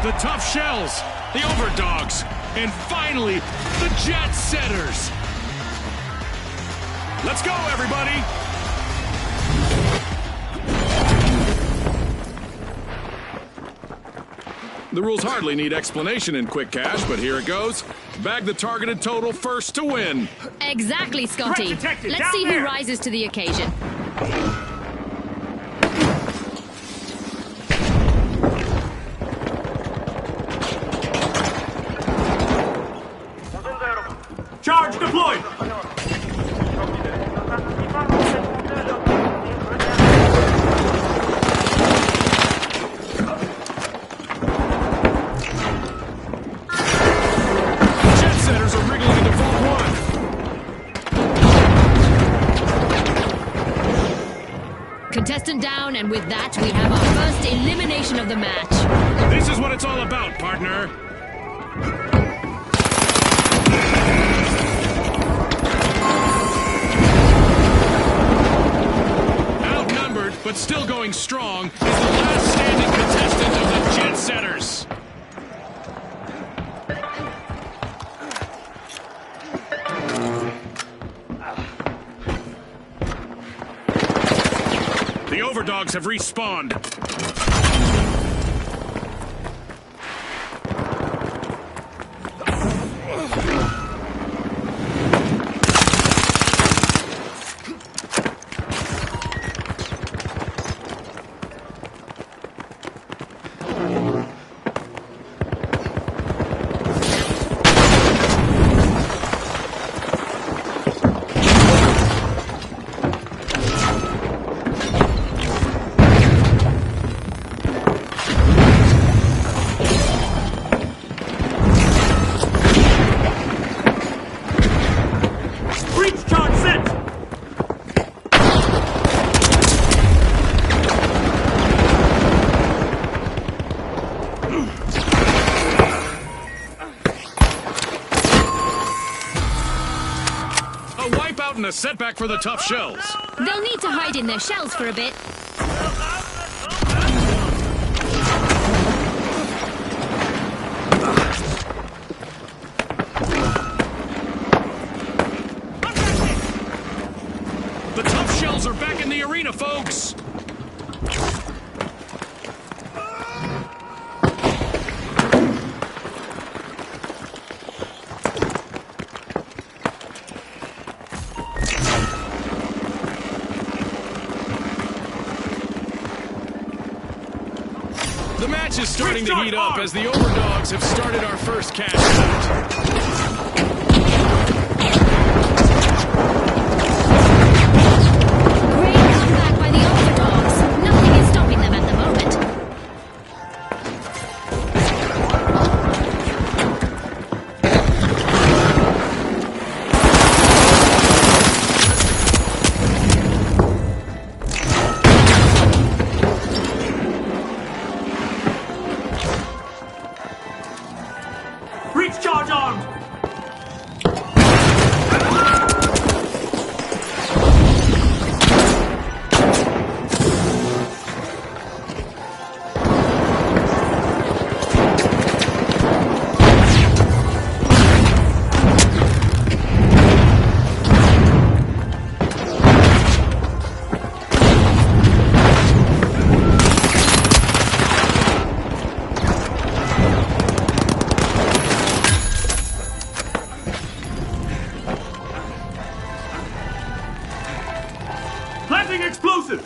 the Tough Shells, the Overdogs, and finally, the Jet Setters. Let's go, everybody! The rules hardly need explanation in Quick Cash, but here it goes. Bag the targeted total first to win. Exactly, Scotty. Let's see who rises to the occasion. Charge deployed! Jet Setters are wriggling into Vault 1. Contestant down, and with that, we have our first elimination of the match. This is what it's all about, partner. But still going strong is the last standing contestant of the Jet Setters. The Overdogs have respawned. And a setback for the Tough Shells. They'll need to hide in their shells for a bit. The Tough Shells are back in the arena, folks. The match is starting to heat up as the Overdogs have started our first cash out. Great comeback by the Overdogs. Nothing is stopping them at the moment. Charge armed! Planting explosives!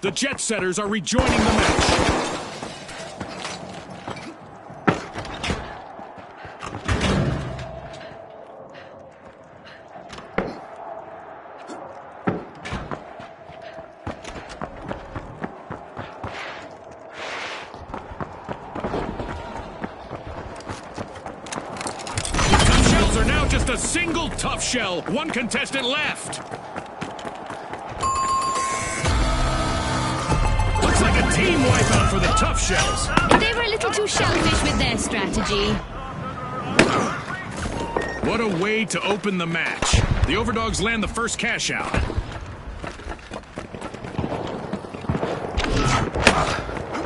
The Jet Setters are rejoining the match. Are now just a single Tough Shell. One contestant left. Looks like a Team wipeout for the Tough Shells. They were a little too shellfish with their strategy. What a way to open the match. The Overdogs land the first cash out.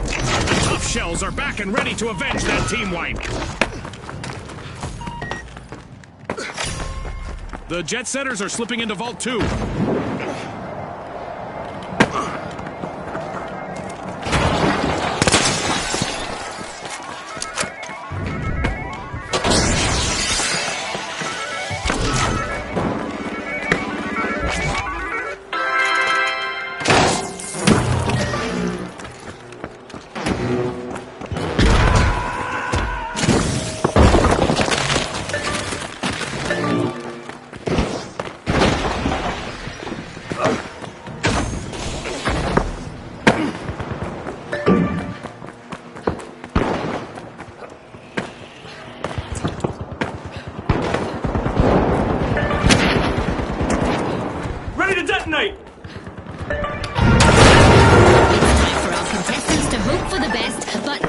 The Tough Shells are back and ready to avenge that team wipe. The Jet Setters are slipping into Vault 2.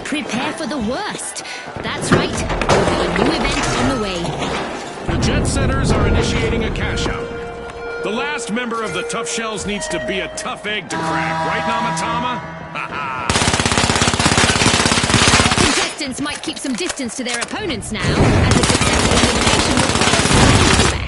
Prepare for the worst. That's right. There'll be a new event on the way. The Jet Setters are initiating a cash out. The last member of the Tough Shells needs to be a tough egg to crack, right, Namatama? Ha Contestants might keep some distance to their opponents now, as a successful elimination will follow back.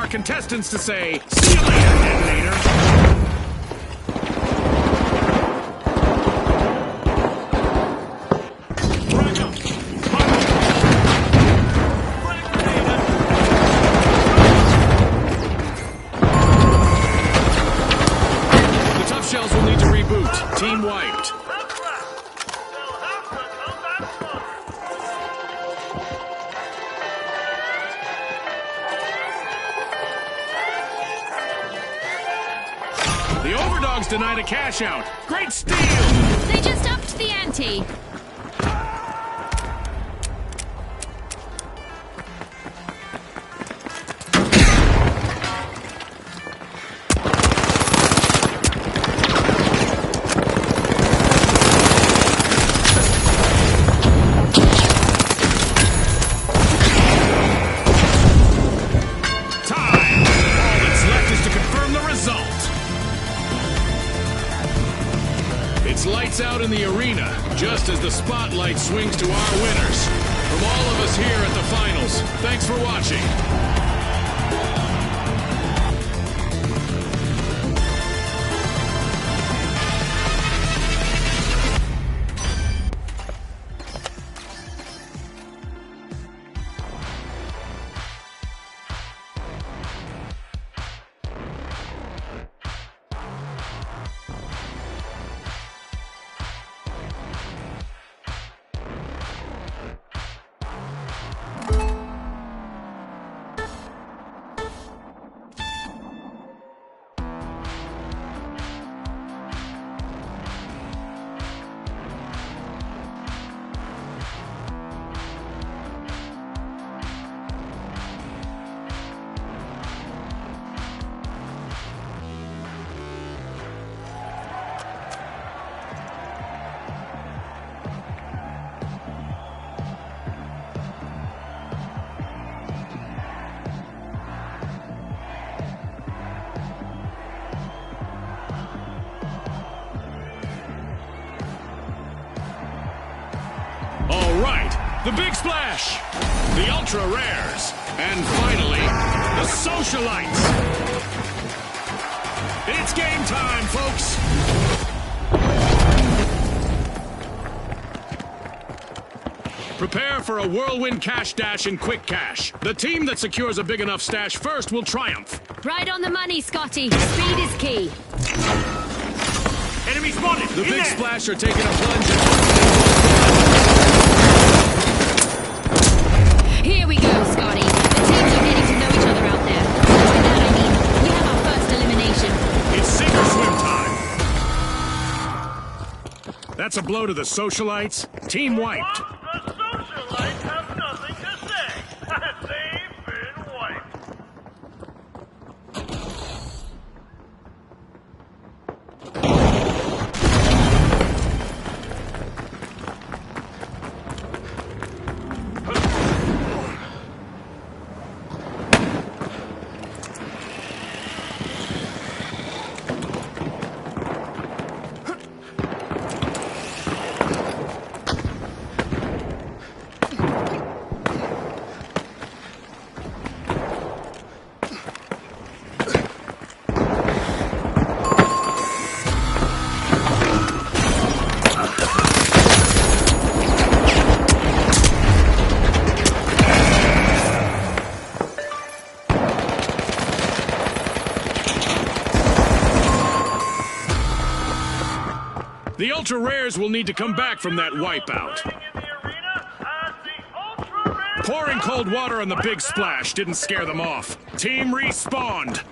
Contestants to say, see you later, detonator. The Tough Shells will need to reboot. Team wiped. The Overdogs denied a cash out. Great steal! They just upped the ante. Time! All that's left is to confirm the result. It's lights out in the arena, just as the spotlight swings to our winners. From all of us here at the finals, thanks for watching. The Big Splash, the Ultra Rares, and finally, the Socialites. It's game time, folks. Prepare for a whirlwind cash dash and quick cash. The team that secures a big enough stash first will triumph. Right on the money, Scotty. Speed is key. Enemy spotted! The In big there. splash are taking a plunge. Here we go, Scotty. The teams are getting to know each other out there. By that I mean, we have our first elimination. It's sink or swim time. That's a blow to the socialites. Team wiped. The socialites have nothing to say. They've been wiped. The ultra rares will need to come back from that wipeout. In the arena as the ultra rare. Pouring cold water on the big splash didn't scare them off. Team respawned.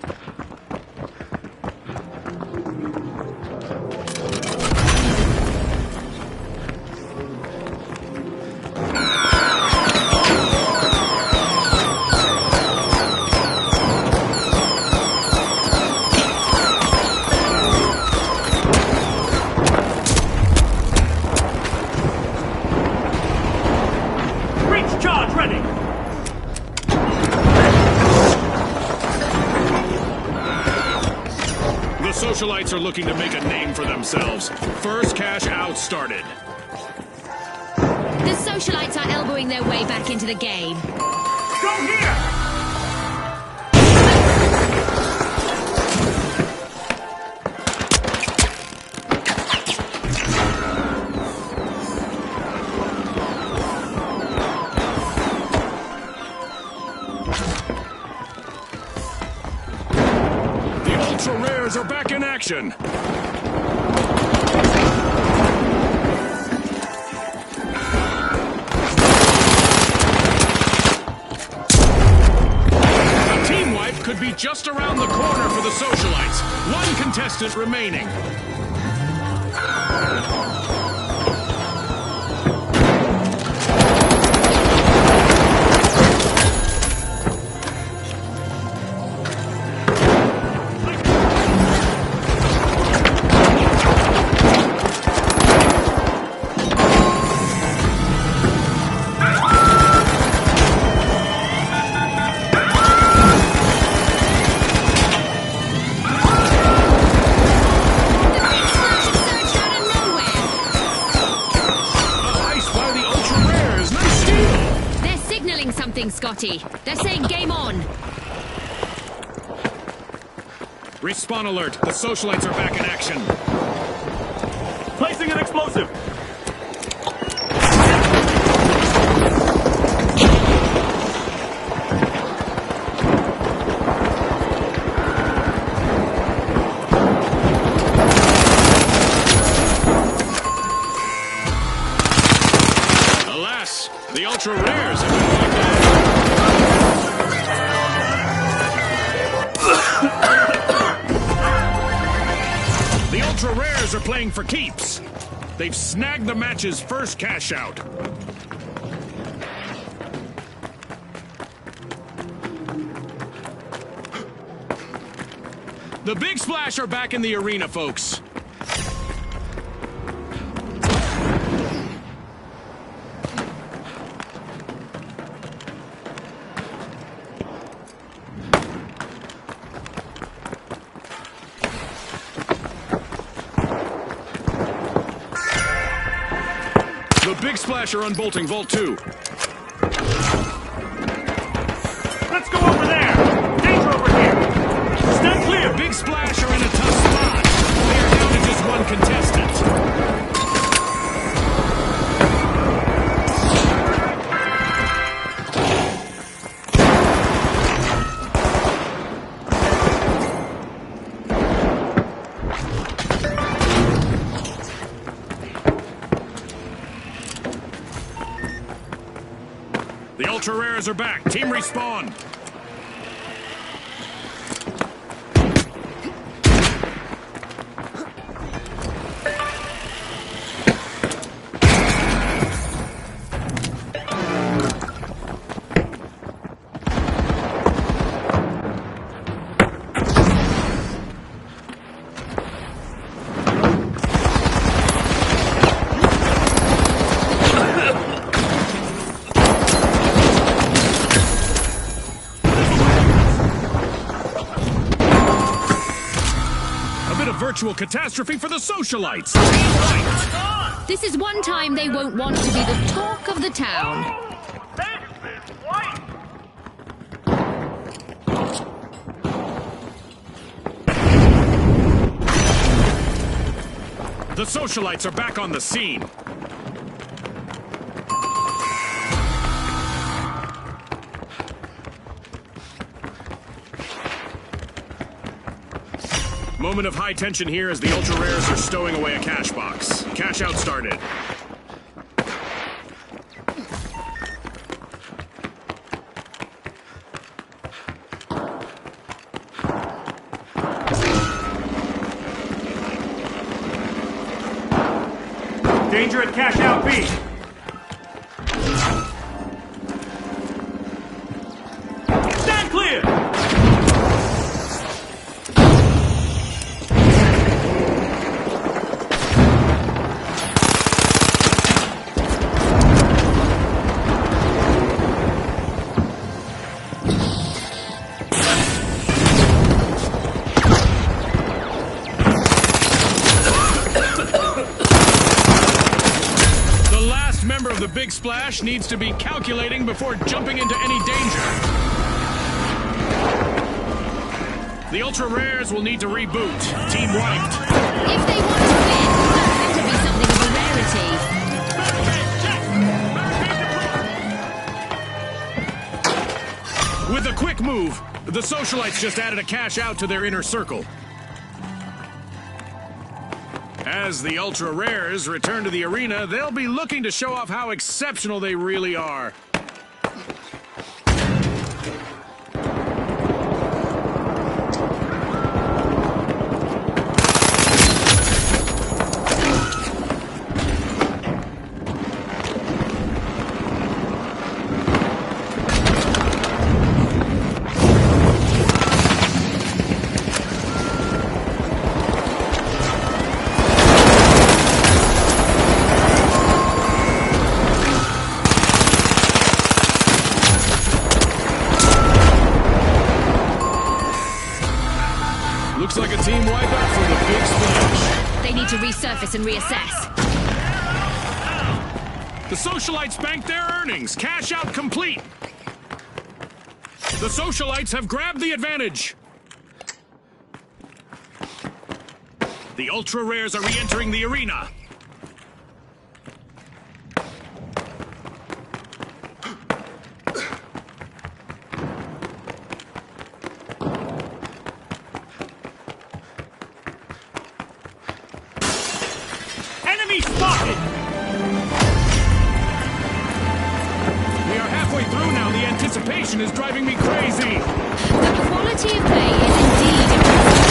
Breach charge ready! The socialites are looking to make a name for themselves. First cash out started. The socialites are elbowing their way back into the game. Go here! The ultra rares are back in action. A team wipe could be just around the corner for the socialites. One contestant remaining. Surged out of nowhere. Ice by the ultra rares. Nice steal. They're signaling something, Scotty. They're saying game on. Respawn alert. The socialites are back in action. Placing an explosive! Alas, the ultra rares have been wiped out. The ultra rares are playing for keeps. They've snagged the match's first cash out. The big splash are back in the arena, folks. The big splash are unbolting Vault 2. Let's go over there! Danger over here! Stand clear! Big splash are in a tough spot. They are down to just one contestant. The Ultra Rares are back. Team respawn. Virtual catastrophe for the socialites. This is one time they won't want to be the talk of the town. The socialites are back on the scene. Moment of high tension here as the Ultra Rares are stowing away a cash box. Cash out started. Danger at cash out B. Stand clear! The Big Splash needs to be calculating before jumping into any danger. The Ultra Rares will need to reboot. Team wiped. If they want to win, that better be something of a rarity. With a quick move, the socialites just added a cash out to their inner circle. As the Ultra Rares return to the arena, they'll be looking to show off how exceptional they really are. Looks like a team wipeout for the Big Splash. They need to resurface and reassess. The socialites banked their earnings. Cash out complete. The socialites have grabbed the advantage. The Ultra Rares are re-entering the arena. Enemy spotted! We are halfway through now. The anticipation is driving me crazy. The quality of play is indeed impressive.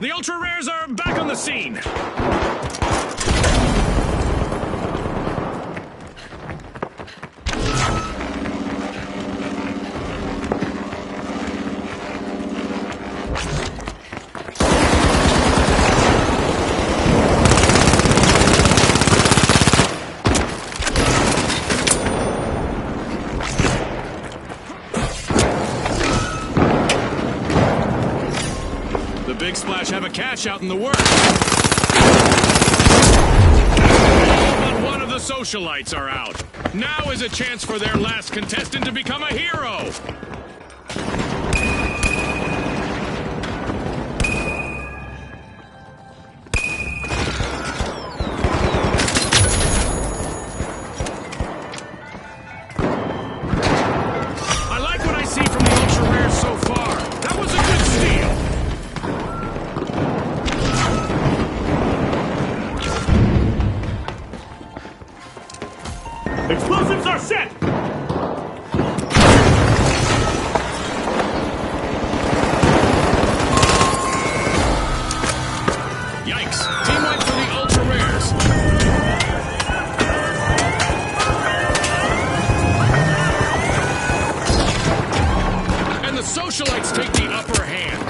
The Ultra Rares are back on the scene. The Big Splash have a cash out in the works. But one of the socialites are out. Now is a chance for their last contestant to become a hero. socialites take the upper hand.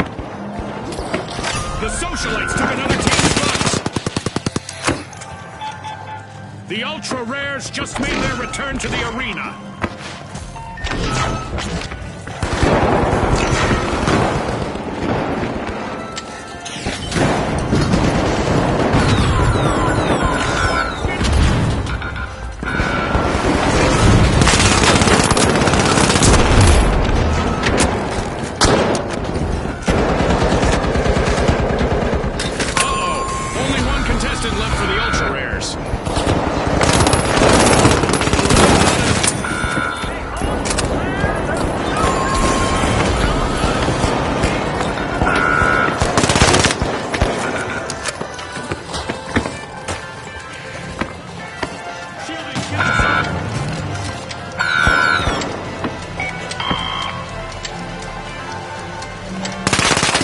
The socialites took another team's butts. The ultra rares just made their return to the arena. Left for the ultra rares.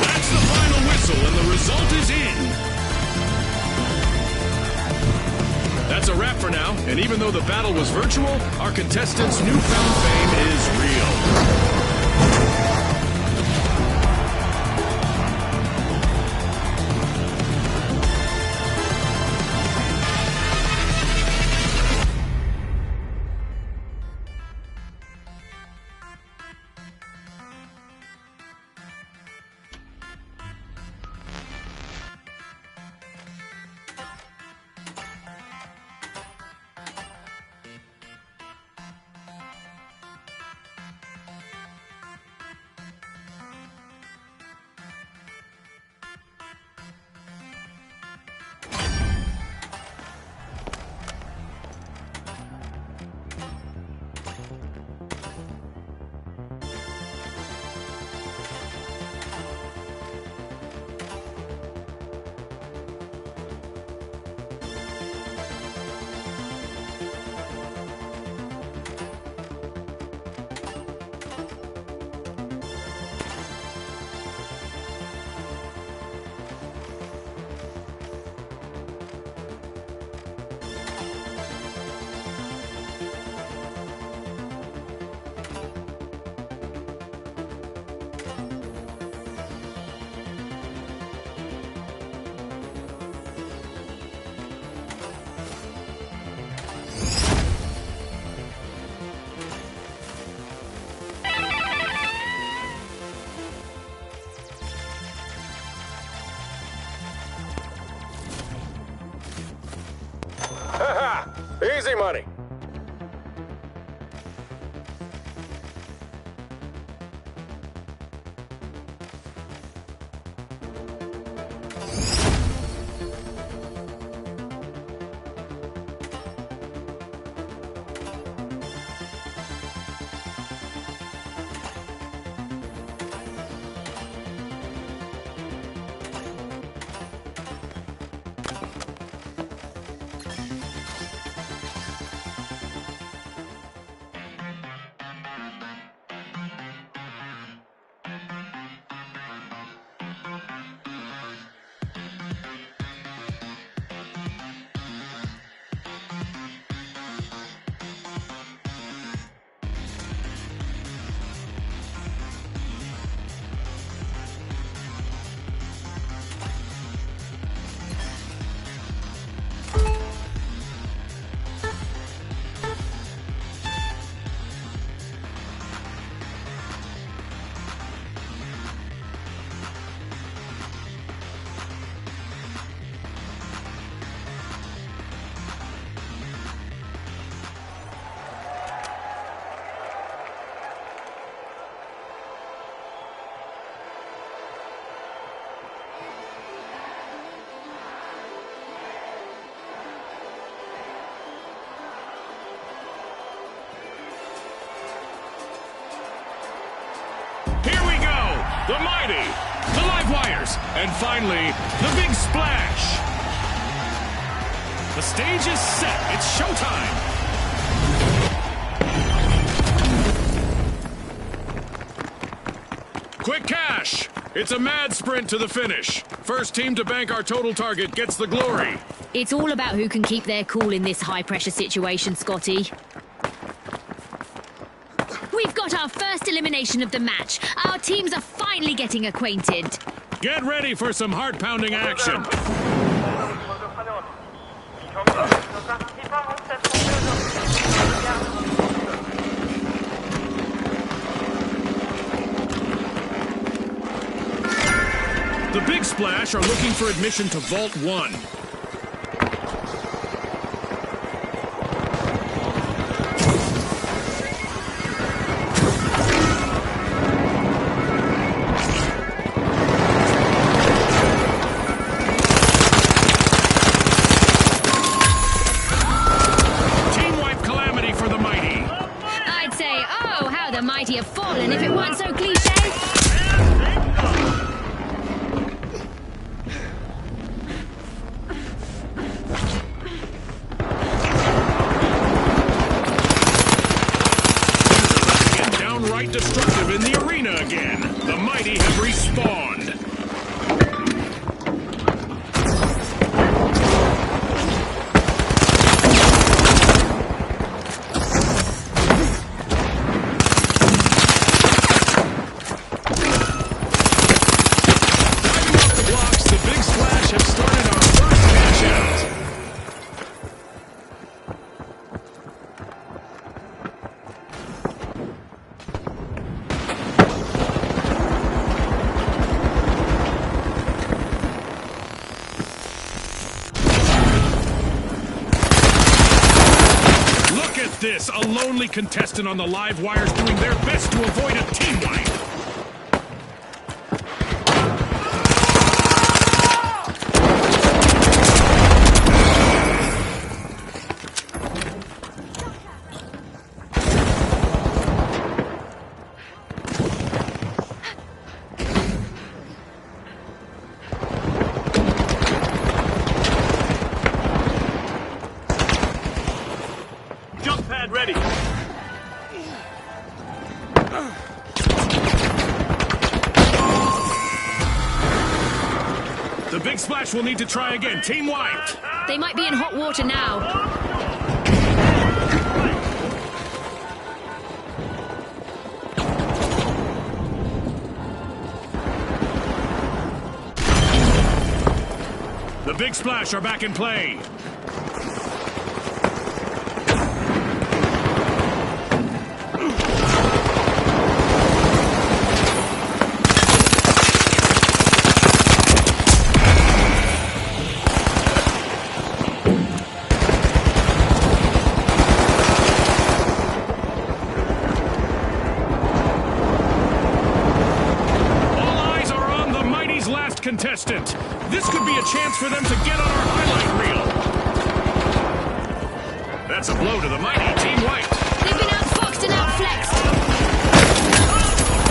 That's the final whistle, and the result is in. That's a wrap for now, and even though the battle was virtual, our contestants' newfound fame is real. Easy money. The mighty, the live wires, and finally, the big splash. The stage is set. It's showtime. Quick cash. It's a mad sprint to the finish. First team to bank our total target gets the glory. It's all about who can keep their cool in this high-pressure situation, Scotty. We've got our first elimination of the match. Our teams are finally getting acquainted. Get ready for some heart-pounding action. The Big Splash are looking for admission to Vault 1. The mighty have fallen if it weren't so cliche. Get downright destructive in the arena again. The mighty have respawned. This, a lonely contestant on the live wires doing their best to avoid a team wipe. Ready. The Big Splash will need to try again. Team wiped. They might be in hot water now. The Big Splash are back in play. Contestant. This could be a chance for them to get on our highlight reel. That's a blow to the mighty. Team white. They've been outfoxed and outflexed.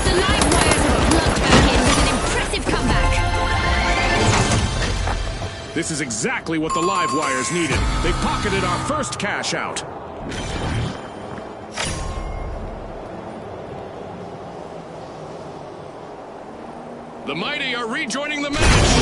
The live wires have plugged back in with an impressive comeback. This is exactly what the live wires needed. They pocketed our first cash out. The mighty are rejoining the match.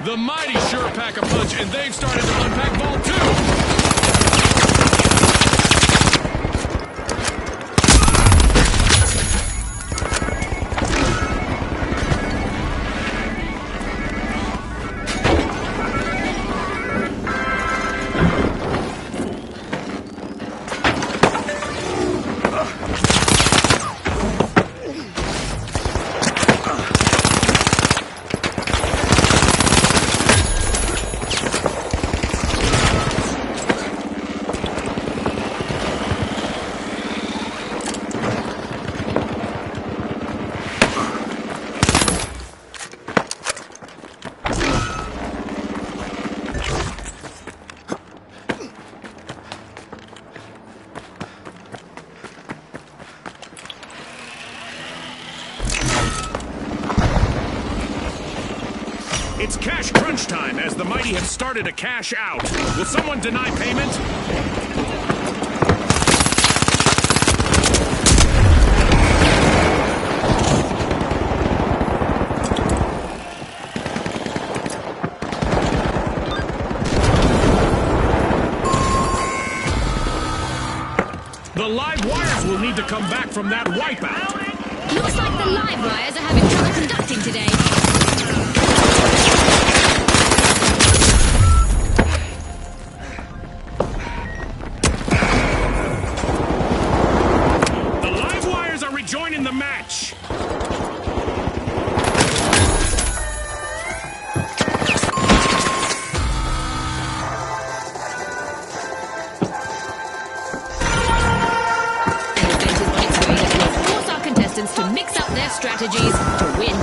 The mighty sure pack a punch, and they've started to unpack Vault 2. It's cash crunch time as the mighty have started to cash out. Will someone deny payment? need to come back from that wipeout. Looks like the live wires are having trouble conducting today. The live wires are rejoining the match. Force our contestants to mix up their strategies to win.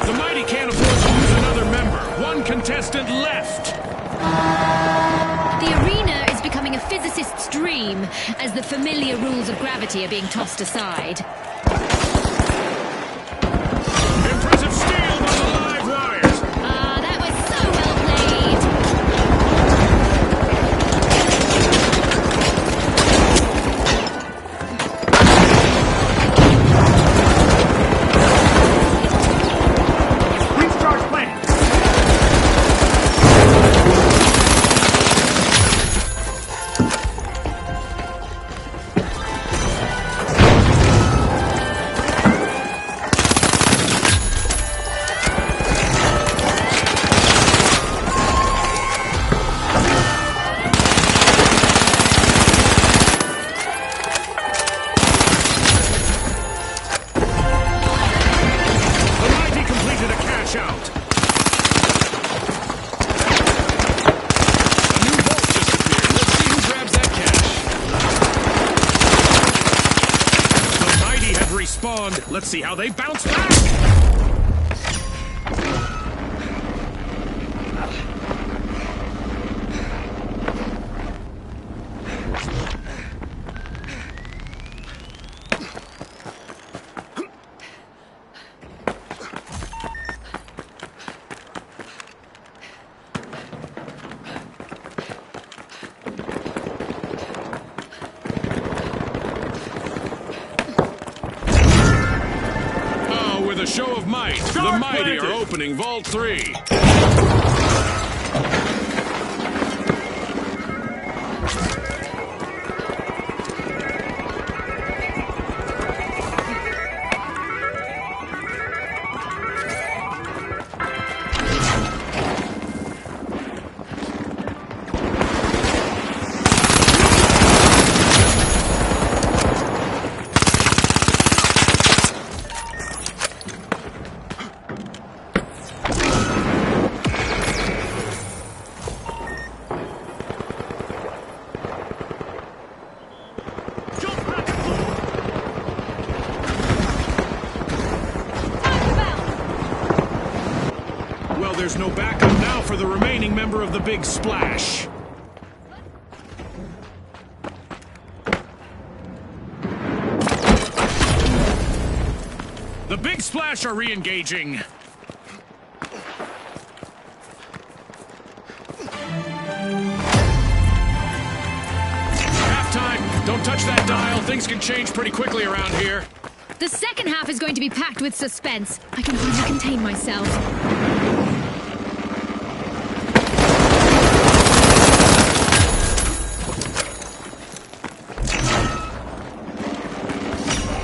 The Mighty can't afford to lose another member. One contestant left. The arena is becoming a physicist's dream as the familiar rules of gravity are being tossed aside. Impressive steal by the live wires. Ah, that was so well played. Breach charge planned. The Mighty completed a cash out. A new vault just appeared. Let's see who grabs that cash. The Mighty have respawned. Let's see how they bounce back. Oh, with a show of might, the Charge Mighty planted. are opening Vault 3. Well, there's no backup now for the remaining member of the Big Splash. The Big Splash are re-engaging. Halftime. Don't touch that dial. Things can change pretty quickly around here. The second half is going to be packed with suspense. I can hardly contain myself.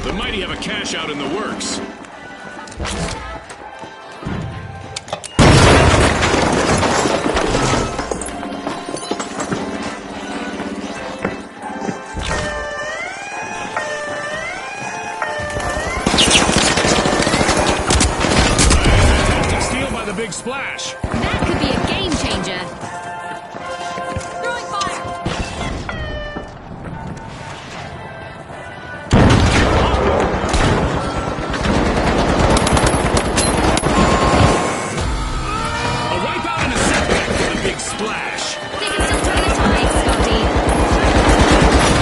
The Mighty have a cash out in the works. Fantastic steal by the Big Splash. That could be a game changer. Throwing fire! A wipeout and a setback for the Big Splash. They can still turn the tide, Scotty.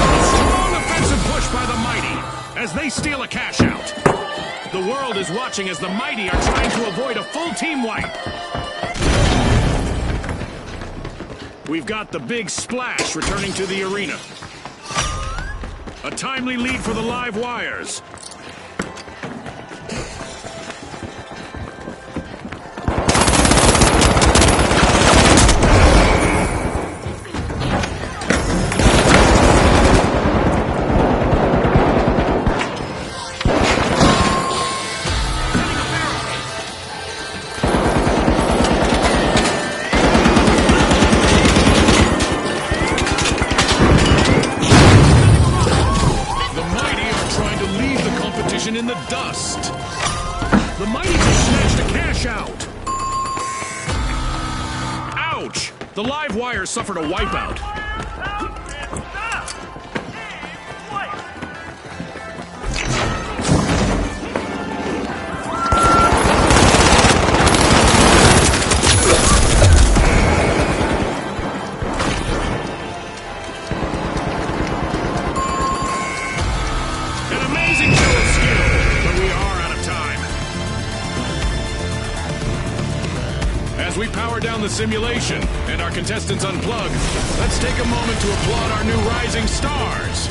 A strong offensive push by the Mighty as they steal a cash out. The world is watching as the Mighty are trying to avoid a full team wipe. We've got the Big Splash returning to the arena. A timely lead for the live wires. live wire suffered a wipeout. An amazing show of skill, but we are out of time. As we power down the simulation and our contestants unplug, let's take a moment to applaud our new rising stars.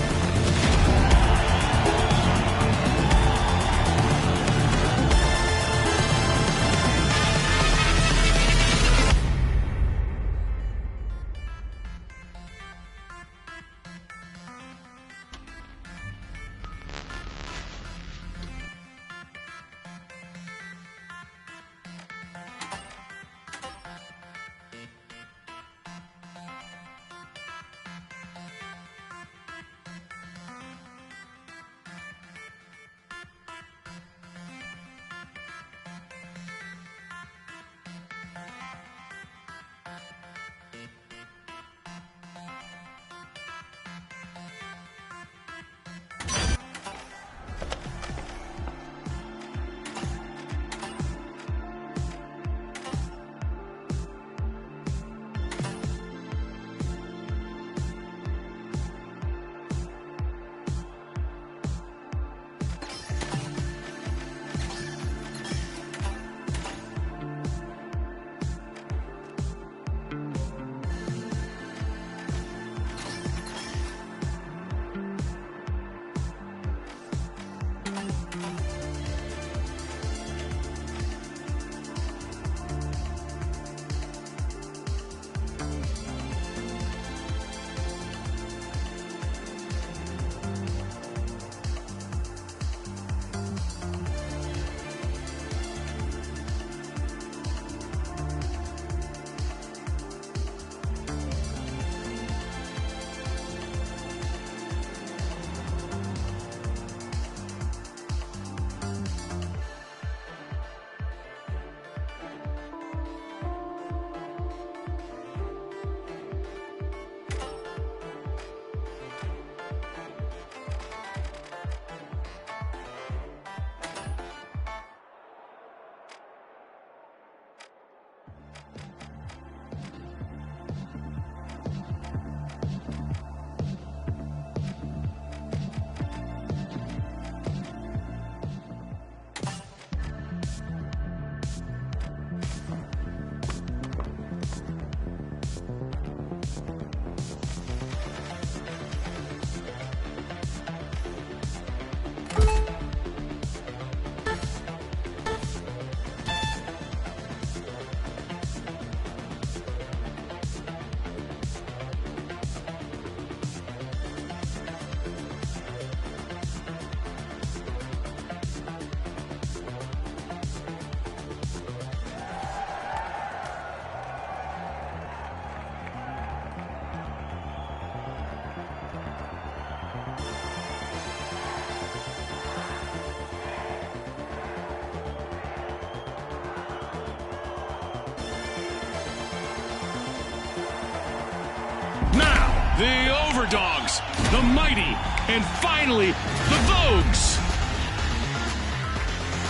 The Overdogs, the Mighty, and finally, the Vogues.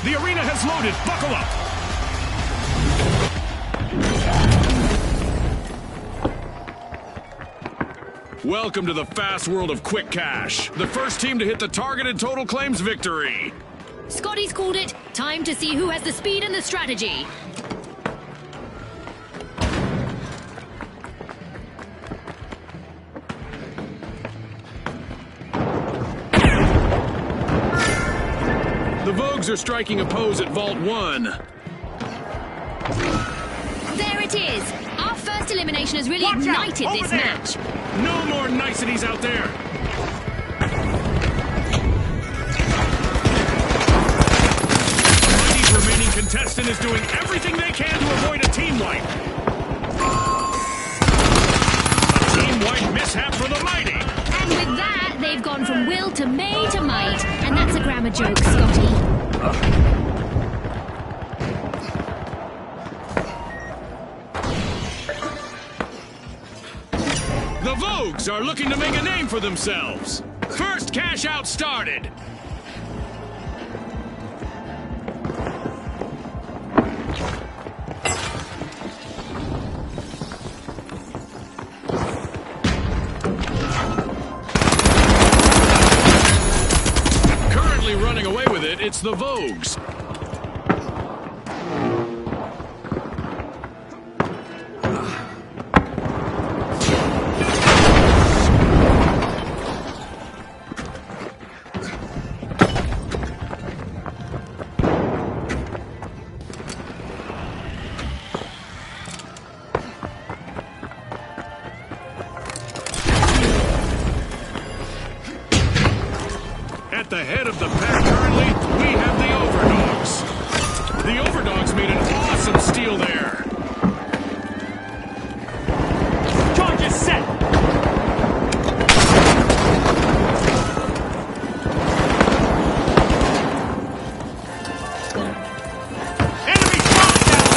The arena has loaded. Buckle up. Welcome to the fast world of Quick Cash. The first team to hit the targeted total claims victory. Scotty's called it. Time to see who has the speed and the strategy. The Vogues are striking a pose at Vault 1. There it is. Our first elimination has really ignited this match. No more niceties out there. Mighty's remaining contestant is doing everything they can to avoid a team wipe. A team wipe mishap for the Mighty. And with that, they've gone from will to may to might. And that's a grammar joke, Scotty. Vogues are looking to make a name for themselves. First cash out started. Currently running away with it, it's the Vogues. At the head of the pack currently, we have the Overdogs. The Overdogs made an awesome steal there. Charge is set! Enemy shot down!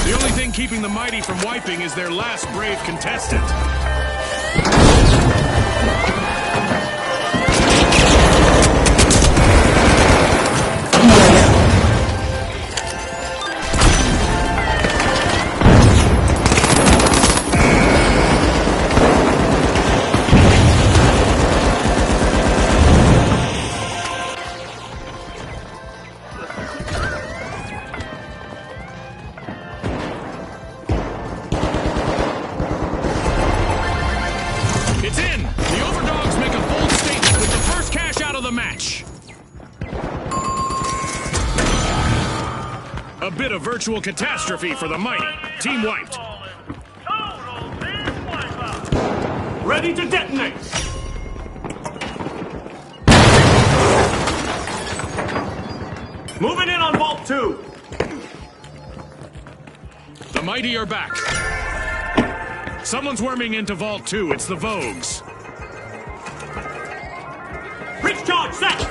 The only thing keeping the Mighty from wiping is their last brave contestant. It's in! The Overdogs make a bold statement with the first cash out of the match. A bit of virtual catastrophe for the Mighty. Team wiped. Total big wipeout. Ready to detonate! Moving in on Vault 2! The Mighty are back. Someone's worming into Vault 2. It's the Vogues. Breach charge set!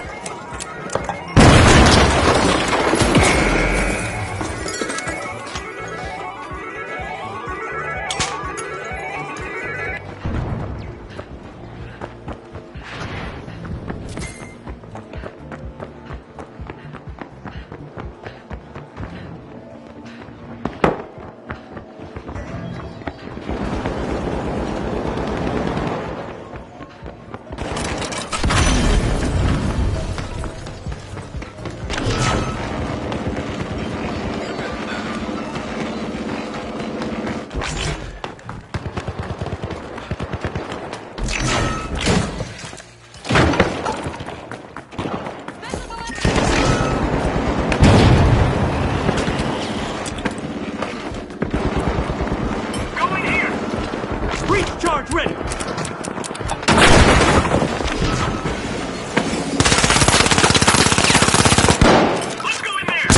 Going here. Breach charge ready! Let's go in there.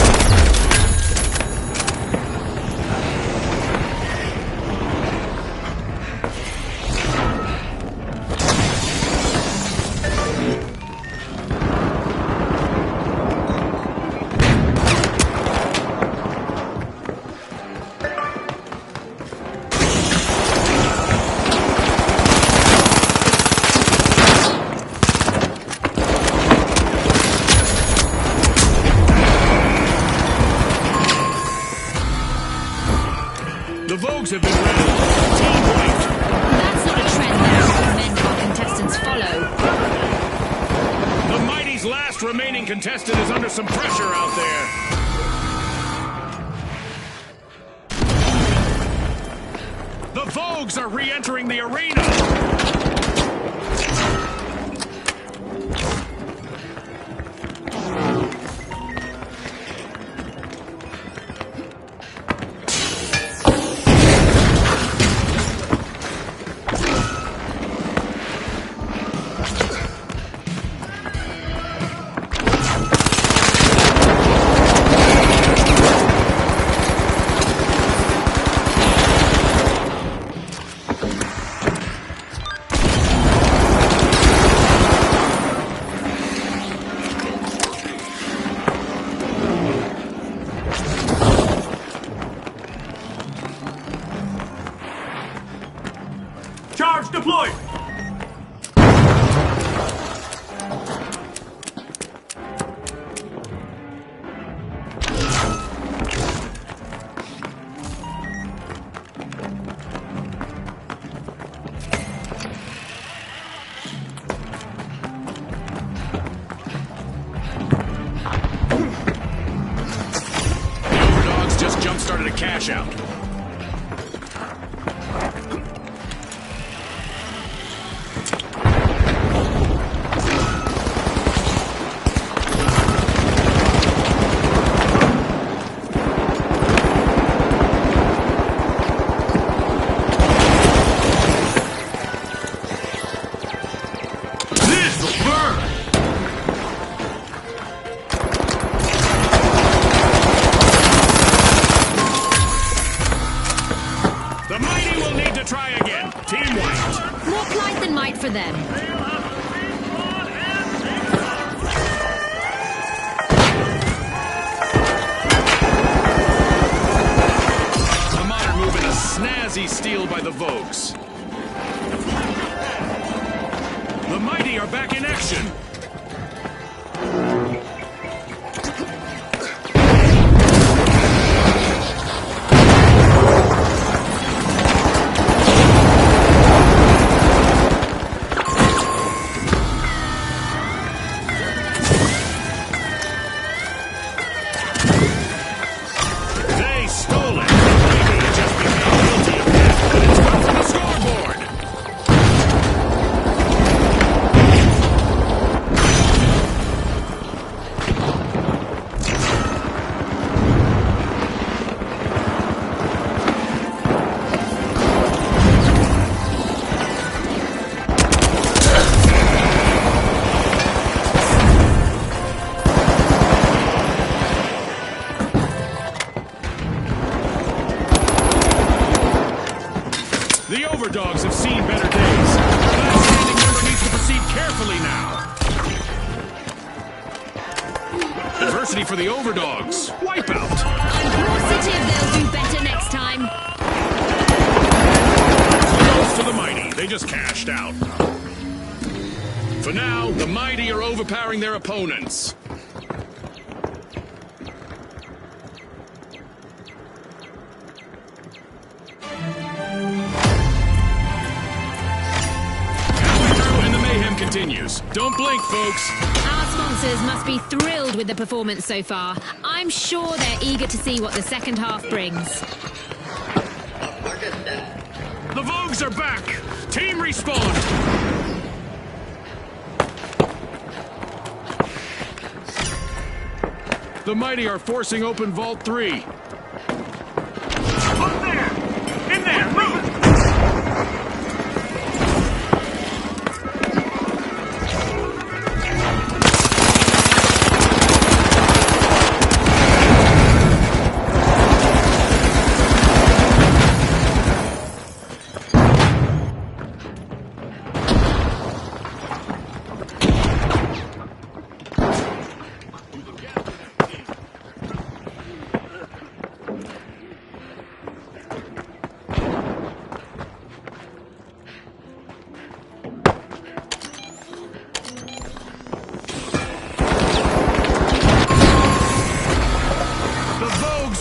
The Vogues have been ready. Team wiped. That's not a trend that I recommend our contestants follow. The Mighty's last remaining contestant is under some pressure out there. The Vogues are re-entering the arena. deployed! Overdogs just jump-started a cash out. This will burn! The mighty will need to try again. Team White. More plight than might for them. A modern move and a snazzy steal by the Vogues. The mighty are back in action. They stole it. Maybe it just became guilty of that, but it's good for the scoreboard. The Overdogs have seen better days. The last standing member needs to proceed carefully now. Adversity for the Overdogs. Wipeout. I'm positive they'll do better next time. Goes to the mighty. They just cashed out. For now, the mighty are overpowering their opponents. Halfway through and the mayhem continues. Don't blink, folks. Our sponsors must be thrilled with the performance so far. I'm sure they're eager to see what the second half brings. The Vogues are back. Team respawned. The mighty are forcing open Vault 3. Up there! In there! Move!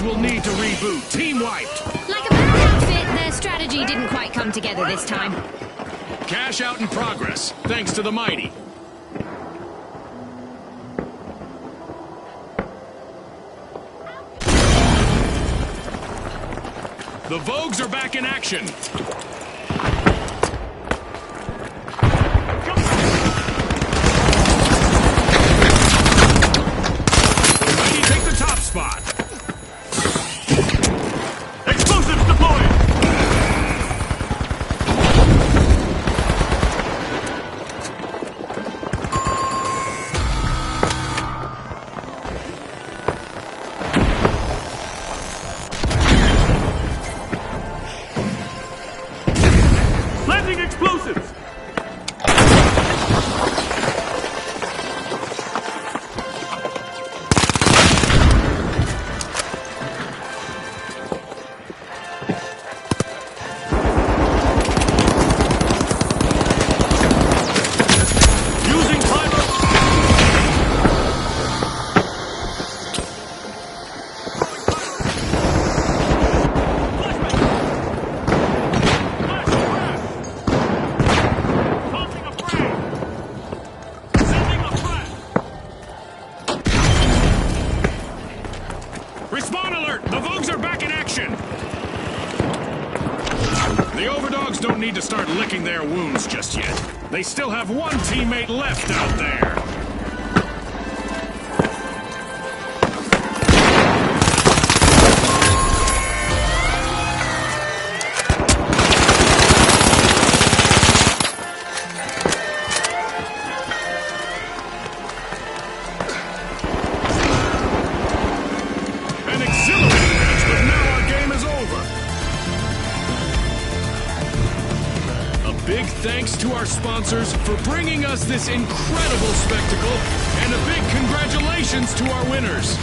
Will need to reboot. Team wiped. Like a bad outfit, their strategy didn't quite come together this time. Cash out in progress, thanks to the mighty. The Vogues are back in action. The mighty take the top spot. Explosives deployed! licking their wounds just yet. They still have one teammate left out there. An exhilarating match, but now our game is over. A big thanks to our sponsors for bringing us this incredible spectacle, and a big congratulations to our winners.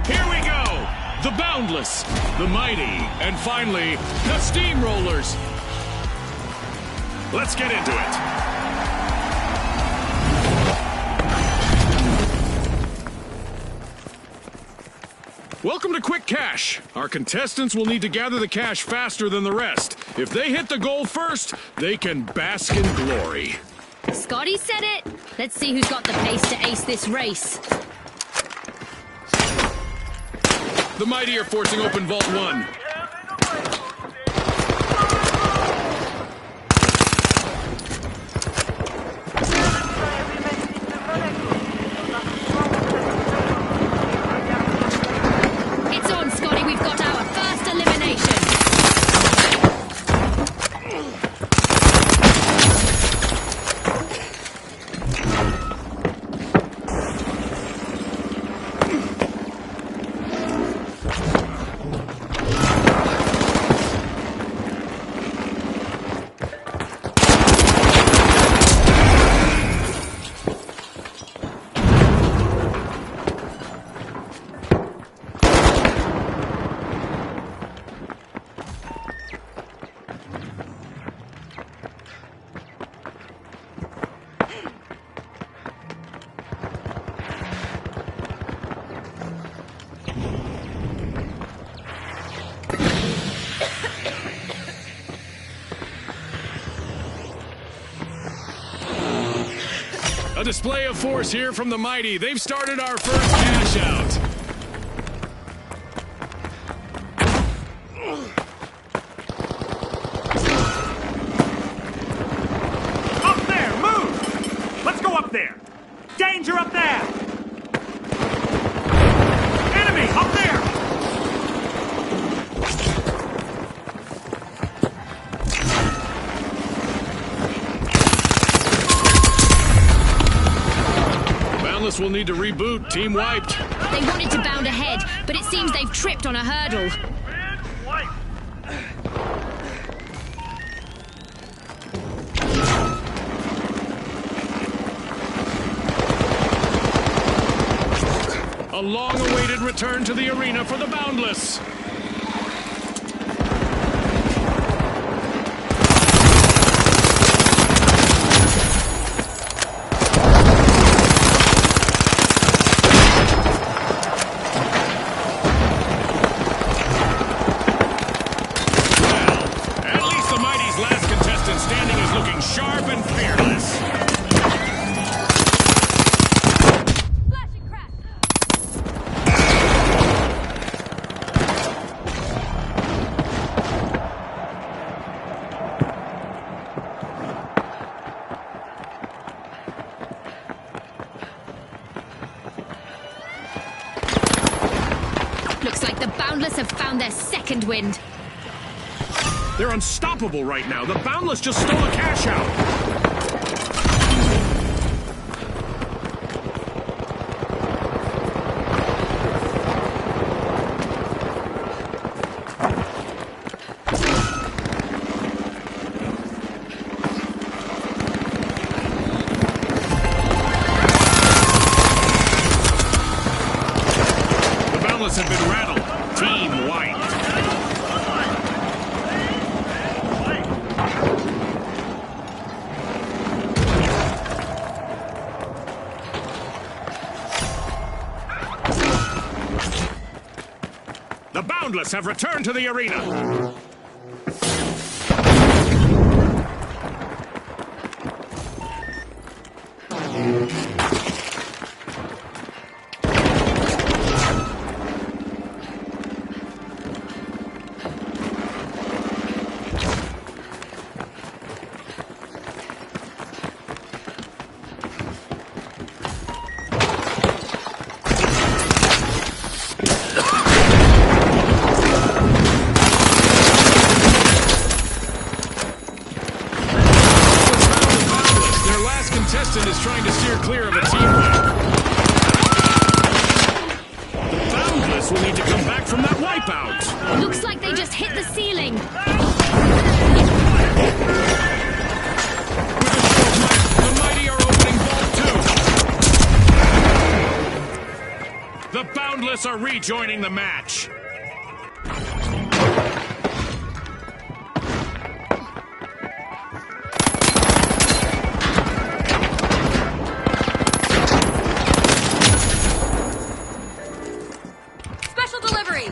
Here we go! The Boundless, the Mighty, and finally, the Steamrollers. Let's get into it. Welcome to Quick Cash. Our contestants will need to gather the cash faster than the rest. If they hit the goal first, they can bask in glory. Scotty said it. Let's see who's got the pace to ace this race. The Mighty are forcing open Vault 1. It's on, Scotty. We've got our first elimination. A display of force here from the Mighty. They've started our first cash out. Up there! Move! Let's go up there! Danger up there! Enemy up there! Boundless will need to reboot. Team wiped. They wanted to bound ahead, but it seems they've tripped on a hurdle. Red, white. A long-awaited return to the arena for the Boundless. At least the Mighty's last contestant standing is looking sharp and fearless. Flashing crack. Looks like the Boundless have found their second wind. They're unstoppable right now. The Boundless just stole a cash out. The Boundless have been rattled. Team wiped. The Boundless have returned to the arena. Their last contestant is trying to steer clear of a team wipe. The Boundless will need to come back from that wipeout. Looks like they just hit the ceiling. With a show of might, the Mighty are opening vault 2. The Boundless are rejoining the match. Special delivery.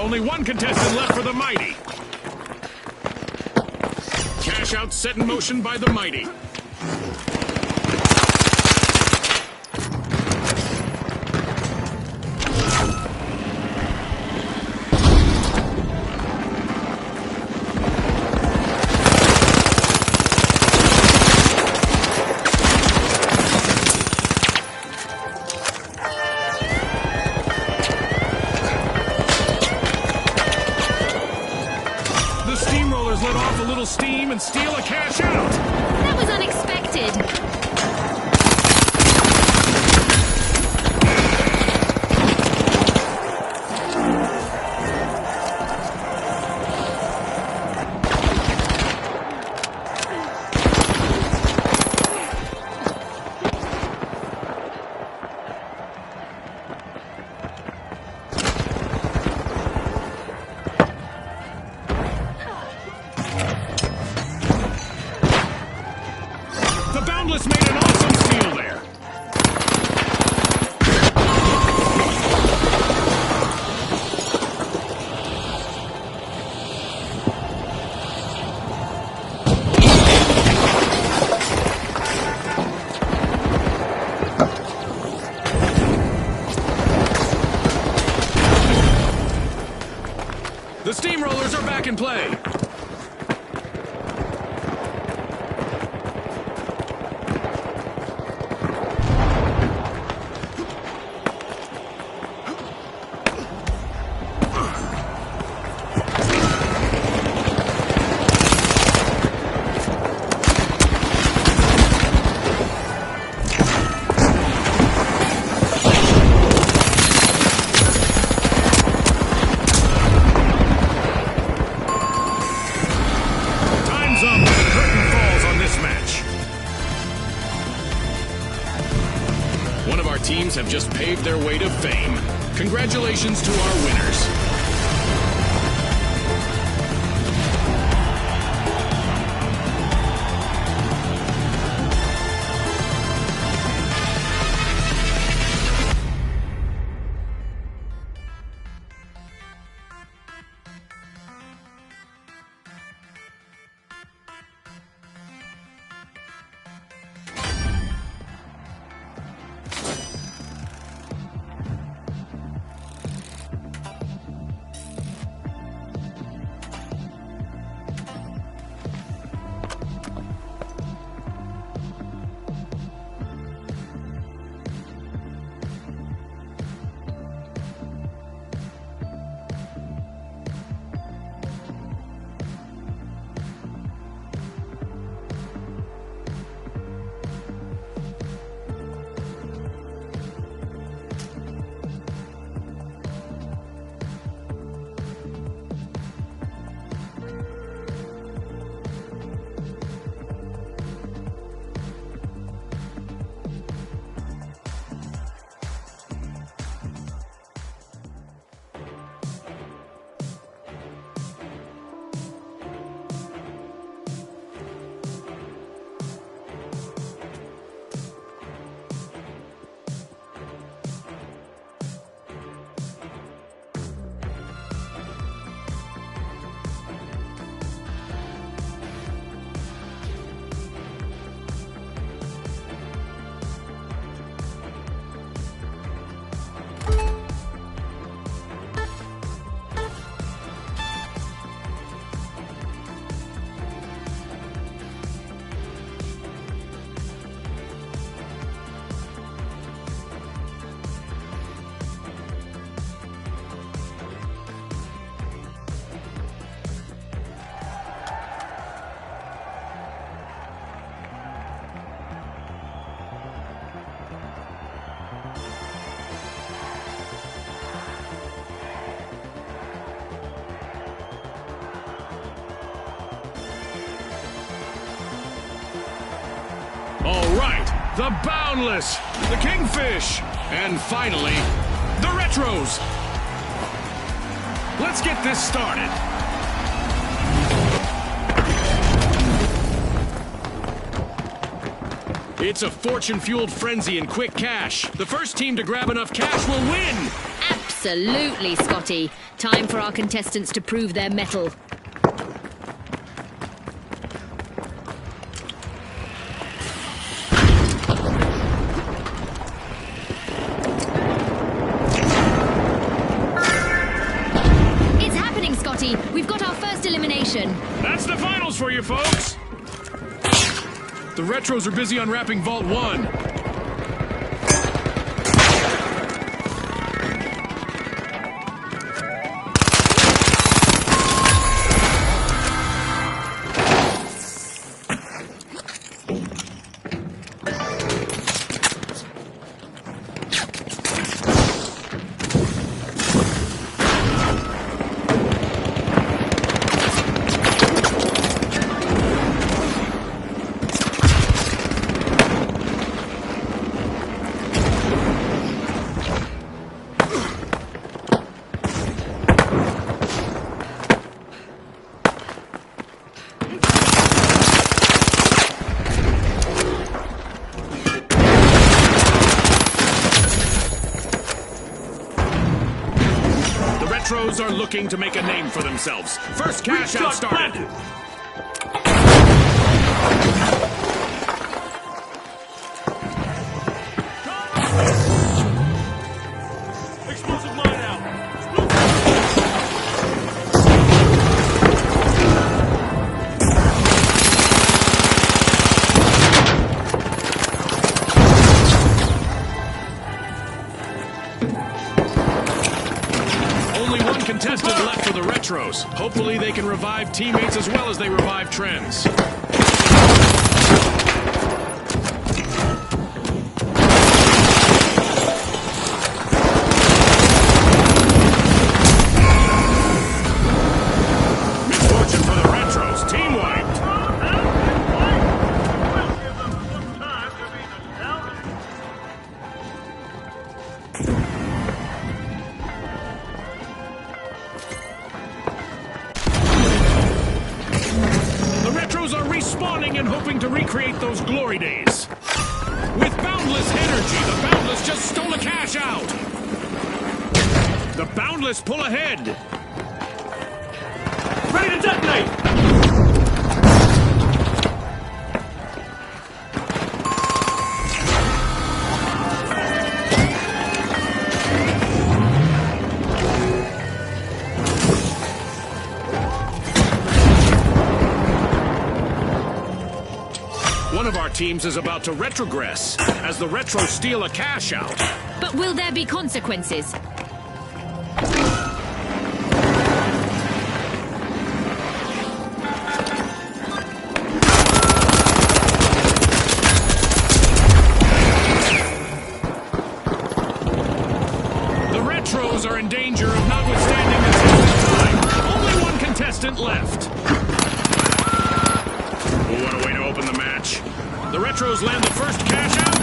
Only one contestant left for the Mighty. Cash out set in motion by the Mighty. The Steamrollers let off a little steam and steal a cash out. That was unexpected. The Boundless are back in play. Teams have just paved their way to fame. Congratulations to our winners. All right, the Boundless, the Kingfish, and finally, the Retros. Let's get this started. It's a fortune-fueled frenzy in quick cash. The first team to grab enough cash will win. Absolutely, Scotty. Time for our contestants to prove their mettle. We've got our first elimination. That's the finals for you, folks. The Retros are busy unwrapping Vault 1. Retros are looking to make a name for themselves. First cash out started. Explosive mine out. contestant left for the Retros. Hopefully they can revive teammates as well as they revive trends. Misfortune for the Retros. Team wiped. Are respawning and hoping to recreate those glory days. With boundless energy, the Boundless just stole a cash out. The Boundless pull ahead. Ready to detonate! One of our teams is about to retrogress as the Retros steal a cash out. But will there be consequences? The Retros are in danger of not withstanding the test of time. Only one contestant left. What a way to open the match. The Retros land the first cash out.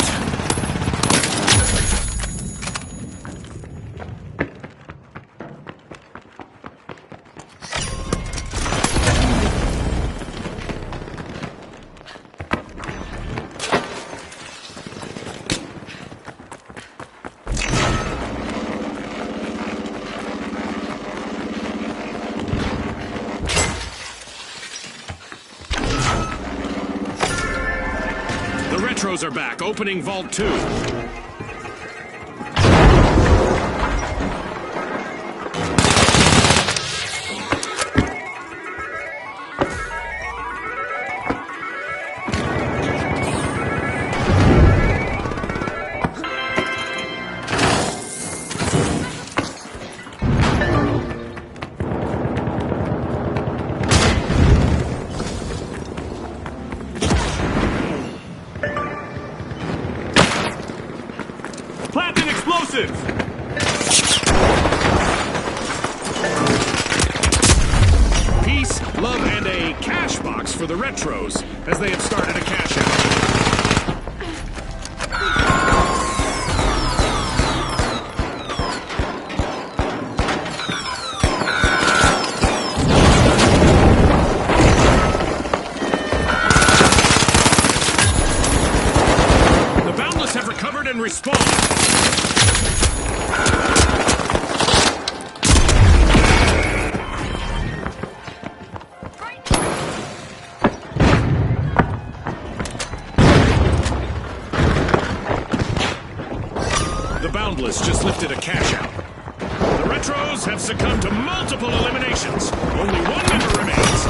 The Retros are back, opening Vault 2. Planting explosives! Peace, love, and a cash box for the Retros as they have started a cash out. The Boundless have recovered and respawned. The Boundless just lifted a cash out. The Retros have succumbed to multiple eliminations. Only one member remains.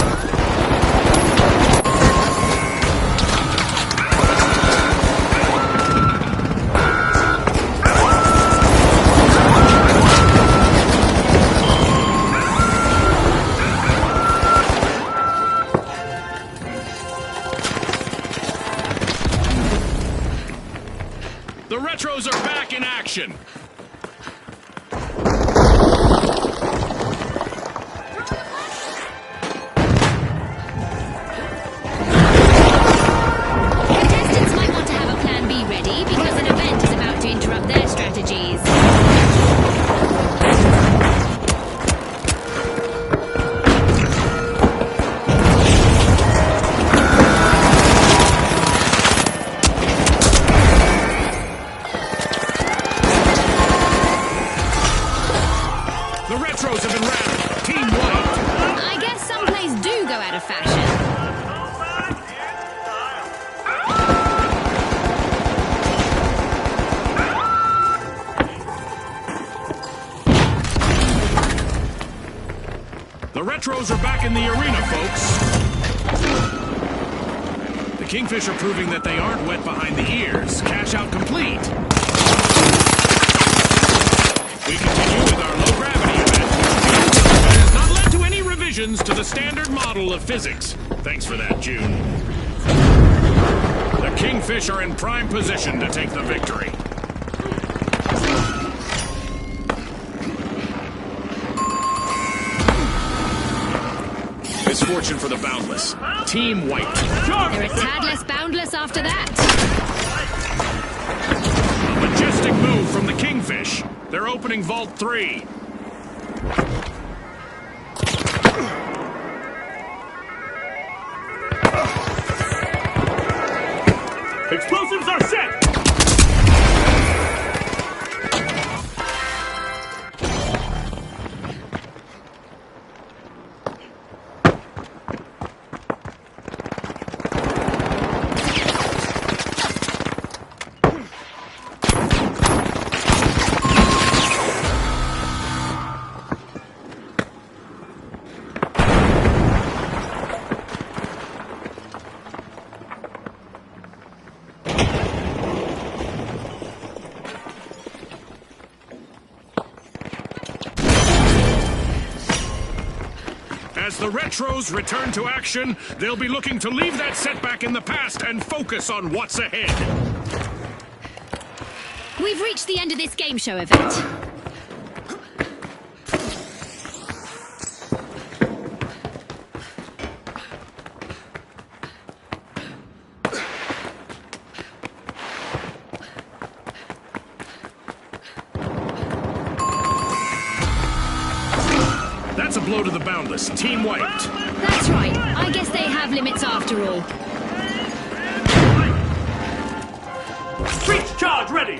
The Retros are back in action. Contestants might want to have a plan B ready because an event is about to interrupt their strategies. The Retros have been routed. Team wiped. I guess some plays do go out of fashion. The Retros are back in the arena, folks. The Kingfish are proving that they aren't wet behind the ears. Cash out complete. We continue with our low-gravity event. revisions to the standard model of physics. Thanks for that, June. The Kingfish are in prime position to take the victory. Misfortune for the Boundless. Team wiped. They're a tad less boundless after that. A majestic move from the Kingfish. They're opening Vault 3. Explosives are set! As the Retros return to action, they'll be looking to leave that setback in the past and focus on what's ahead. We've reached the end of this game show event. That's a blow to the Boundless. Team wiped. That's right. I guess they have limits after all. Breach charge ready!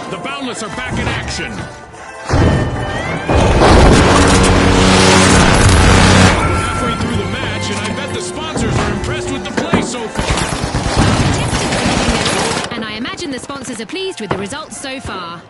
The Boundless are back in action. We're halfway through the match, and I bet the sponsors are impressed with the play so far. And I imagine the sponsors are pleased with the results so far.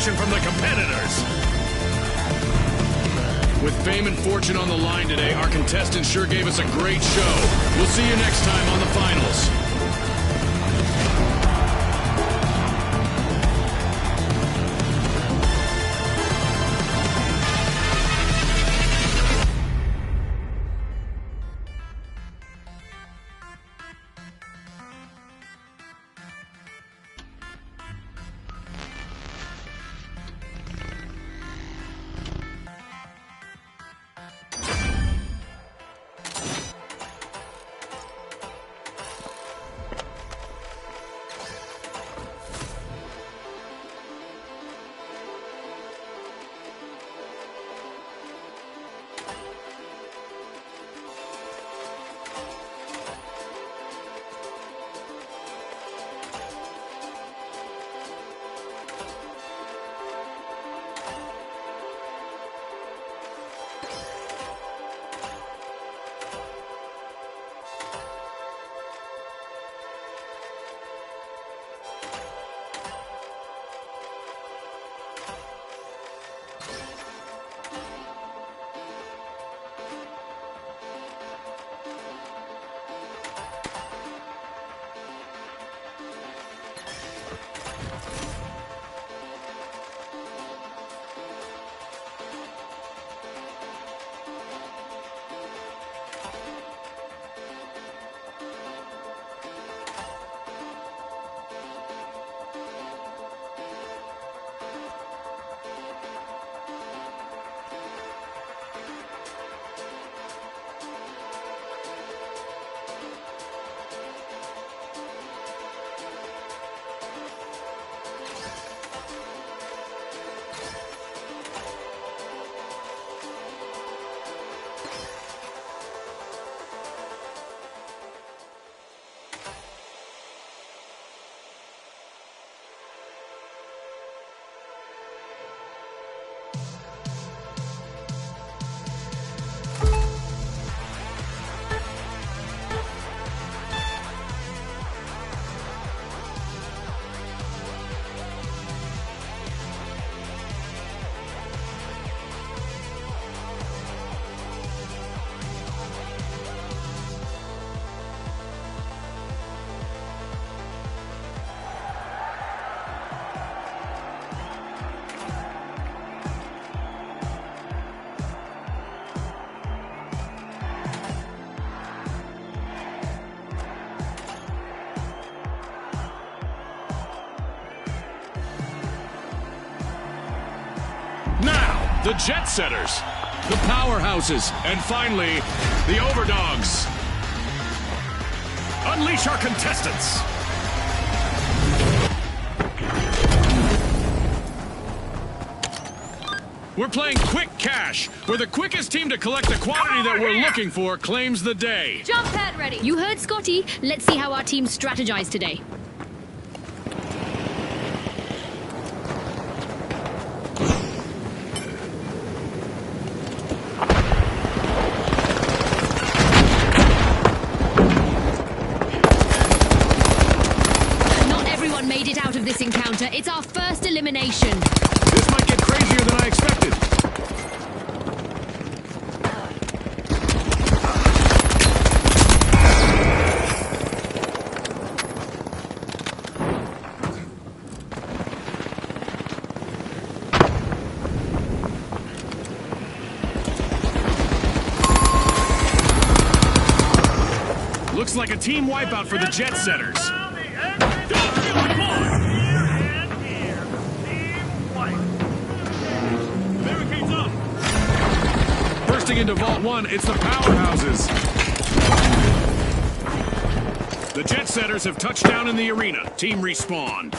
From the competitors. With fame and fortune on the line today, our contestants sure gave us a great show. We'll see you next time on the finals. the Jet Setters, the Powerhouses, and finally, the Overdogs. Unleash our contestants! We're playing Quick Cash, where the quickest team to collect the quantity that we're looking for claims the day. Jump pad ready. You heard Scotty. Let's see how our team strategize today. Not everyone made it out of this encounter. It's our first elimination. This might get crazier than I expected. Looks like a team wipeout for the Jet Setters. Barricades up. Bursting into Vault 1, it's the Powerhouses. The Jet Setters have touched down in the arena. Team respawned.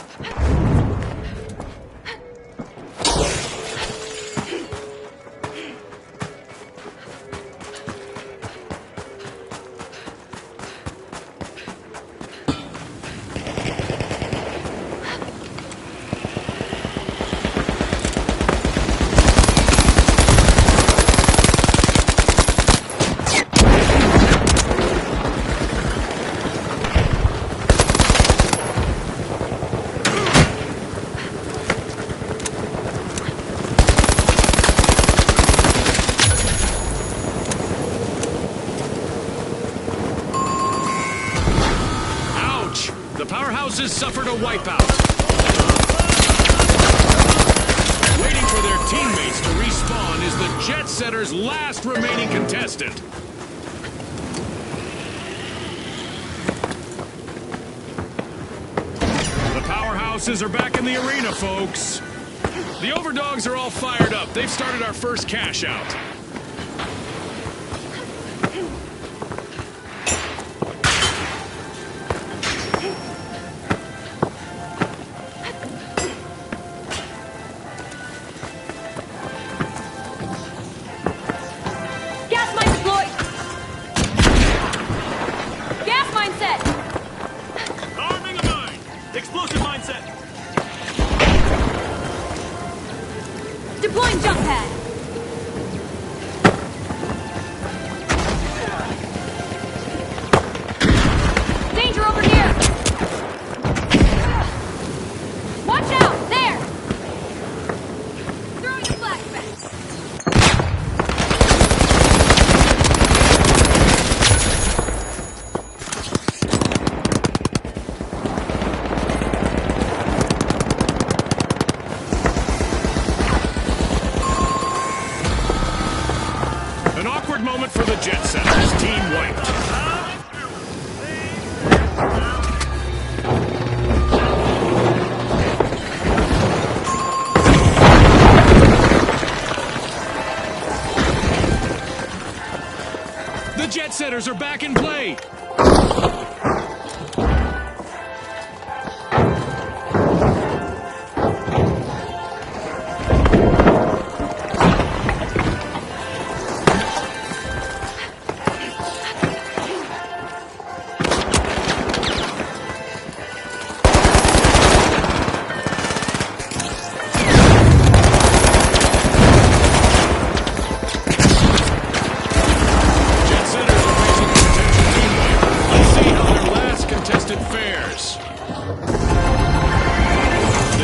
The Powerhouses suffered a wipeout. Waiting for their teammates to respawn is the Jet Setters' last remaining contestant. The Powerhouses are back in the arena, folks. The Overdogs are all fired up. They've started our first cash out. Explosive mindset. Deploying jump pad. Danger over here. Watch out! There! Throwing a flashback. Moment for the Jet Setters. Team wiped. The Jet Setters are back in play.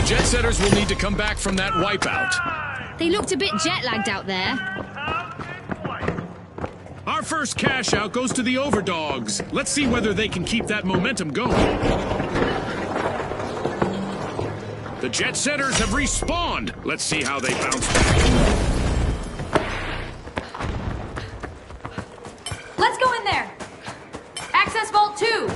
Jet Setters will need to come back from that wipeout. They looked a bit jet-lagged out there. Our first cash out goes to the Overdogs. Let's see whether they can keep that momentum going. The Jet Setters have respawned. Let's see how they bounce back. Let's go in there. Access Vault 2.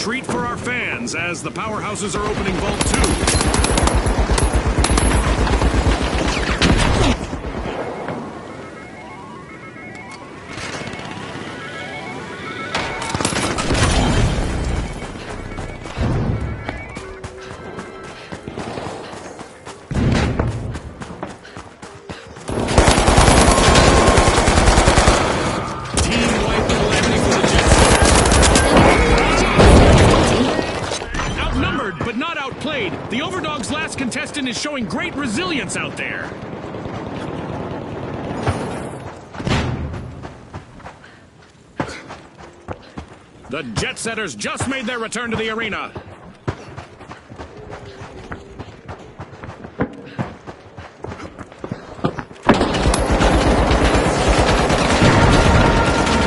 treat for our fans as the powerhouses are opening Vault 2. But not outplayed. The Overdog's last contestant is showing great resilience out there. The Jet Setters just made their return to the arena.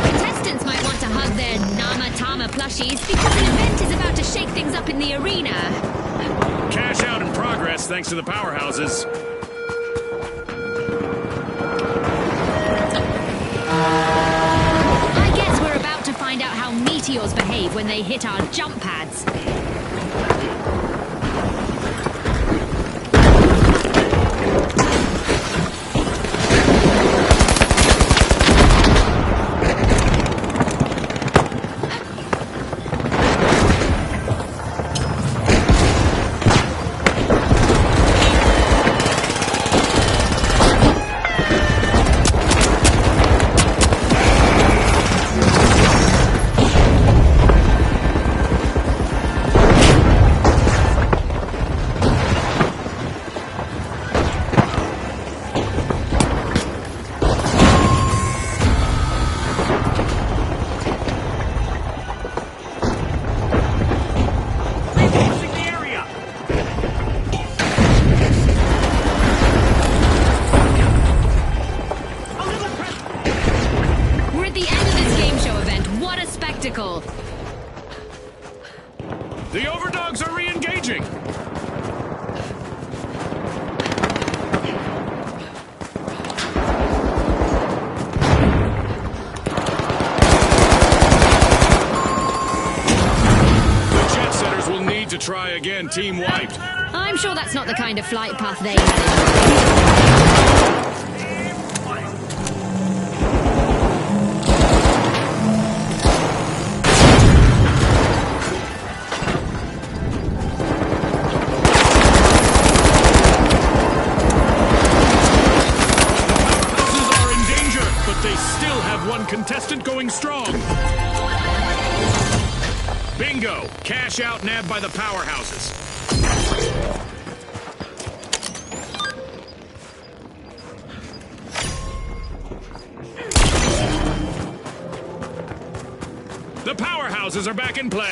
Contestants might want to hug their Nama-Tama plushies because an event is about to shake things up in the arena. Cash out in progress thanks to the powerhouses. I guess we're about to find out how meteors behave when they hit our jump pads. The Overdogs are re-engaging. The Jet Setters will need to try again. Team wiped. I'm sure that's not the kind of flight path they had. One contestant going strong. Bingo! Cash out nabbed by the powerhouses. The powerhouses are back in play.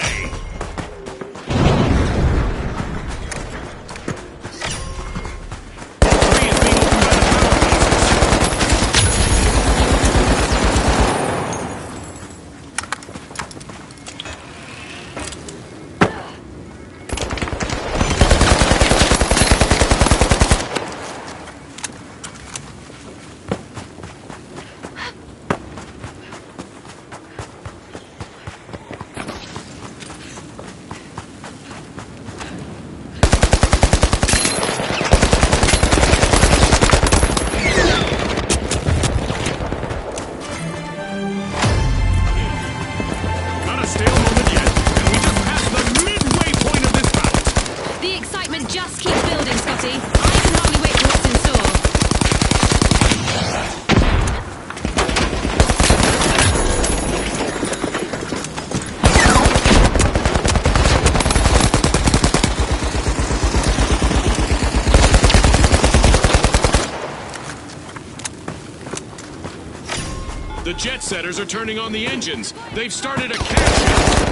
Just keep building, Scotty. I can hardly wait for what's in store. The Jet Setters are turning on the engines. They've started a cash-out.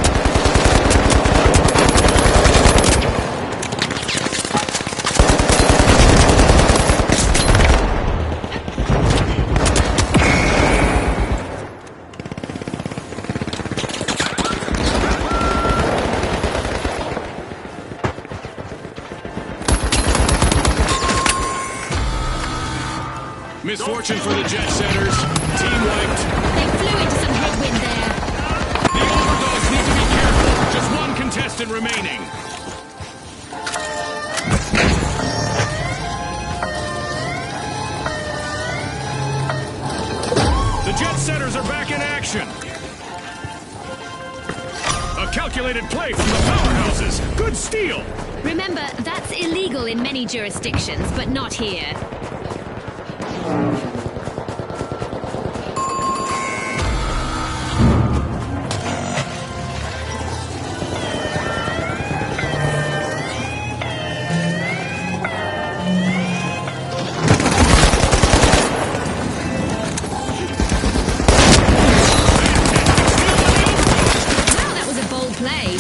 Misfortune for the Jet Setters. Team wiped. They flew into some headwind there. The Overdogs need to be careful. Just one can contestant remaining. The Jet Setters are back in action. A calculated play from the powerhouses. Good steal. Remember, that's illegal in many jurisdictions, but not here. Wow, that was a bold play.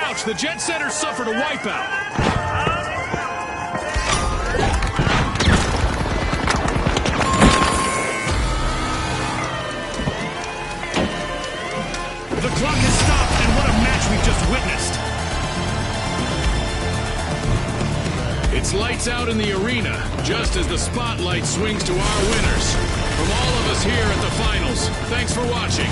Ouch, the Jet Setters suffered a wipeout. The clock has stopped, and what a match we've just witnessed. It's lights out in the arena, just as the spotlight swings to our winners. From all of us here at the finals, thanks for watching.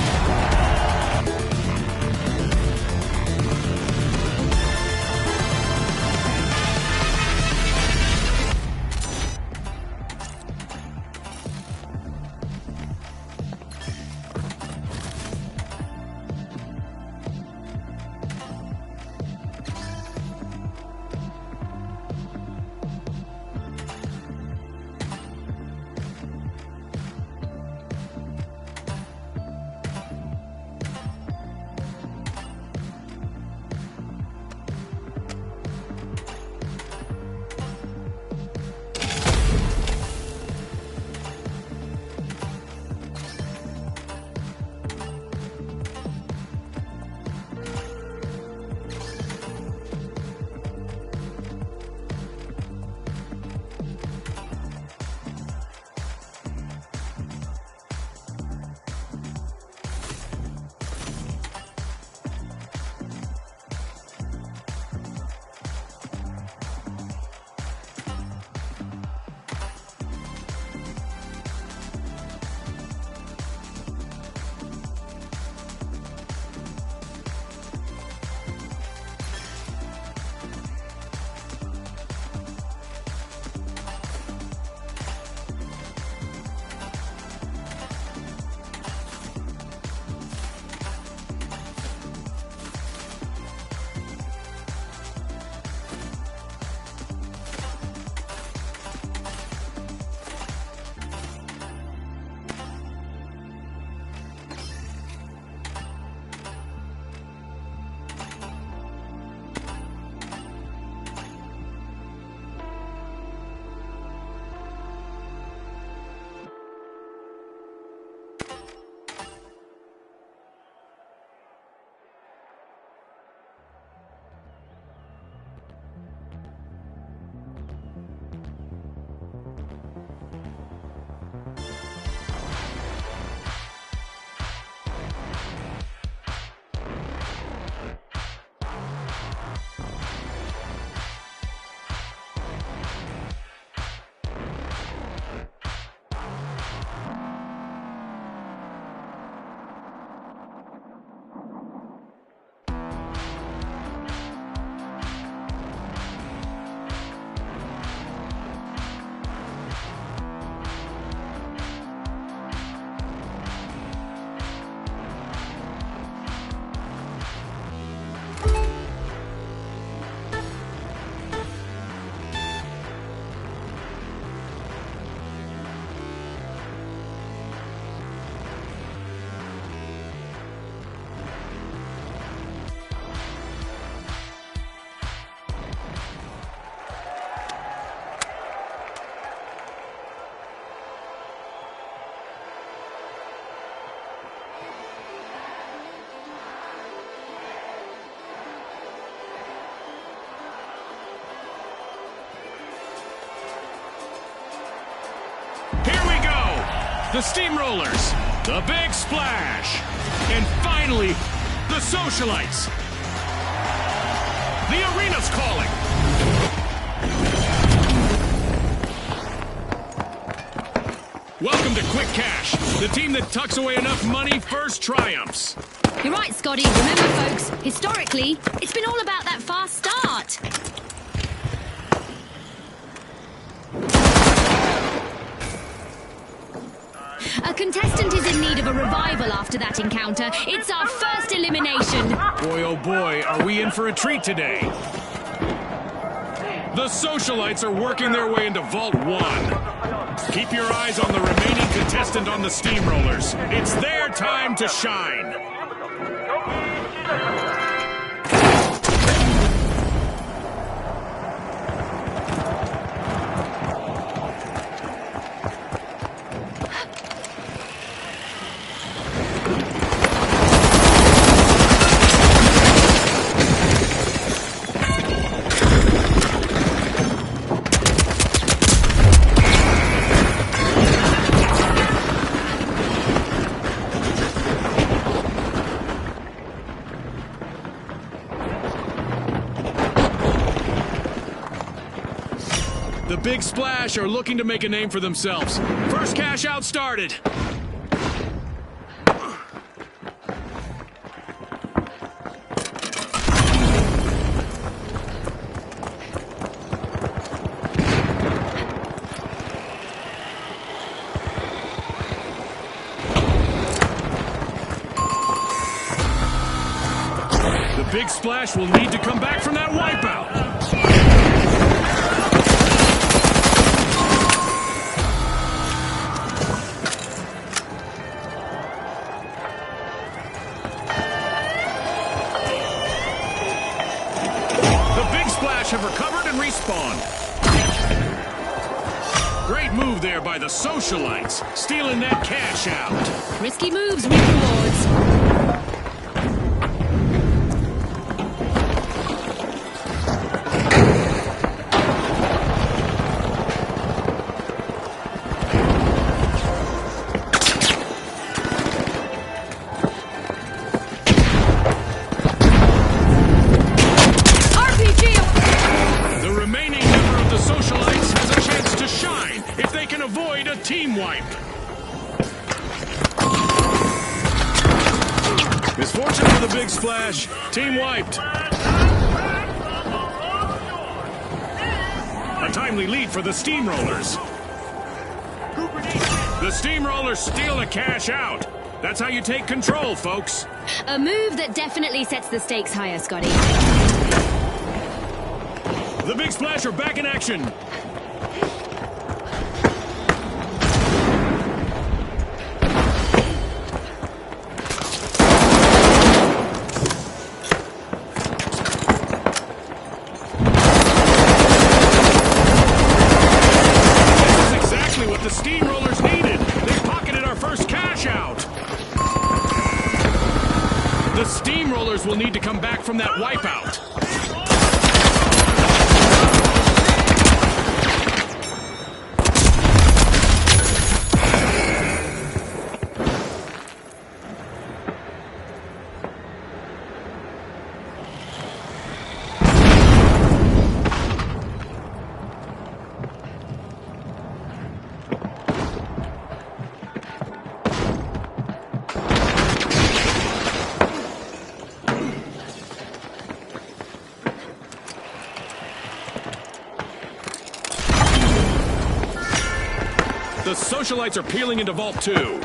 The Steamrollers, the Big Splash, and finally, the Socialites. The arena's calling. Welcome to Quick Cash. The team that tucks away enough money first triumphs. You're right, Scotty. Remember, folks, historically, it's been all about that fast start. A contestant is in need of a revival after that encounter. It's our first elimination. Boy, oh boy, are we in for a treat today. The Socialites are working their way into Vault 1. Keep your eyes on the remaining contestant on the Steamrollers. It's their time to shine. The Big Splash are looking to make a name for themselves. First cash out started. The Big Splash will need to come back from that wipeout. Have recovered and respawned. Great move there by the Socialites, stealing that cash out. Risky moves, reap rewards. Avoid a team wipe. Misfortune for the Big Splash. Team wiped. A timely lead for the Steamrollers. The Steamrollers steal the cash out. That's how you take control, folks. A move that definitely sets the stakes higher, Scotty. The Big Splash are back in action. The Steamrollers needed. They pocketed our first cash out. The Steamrollers will need to come back from that wipeout. The Socialites are peeling into Vault 2.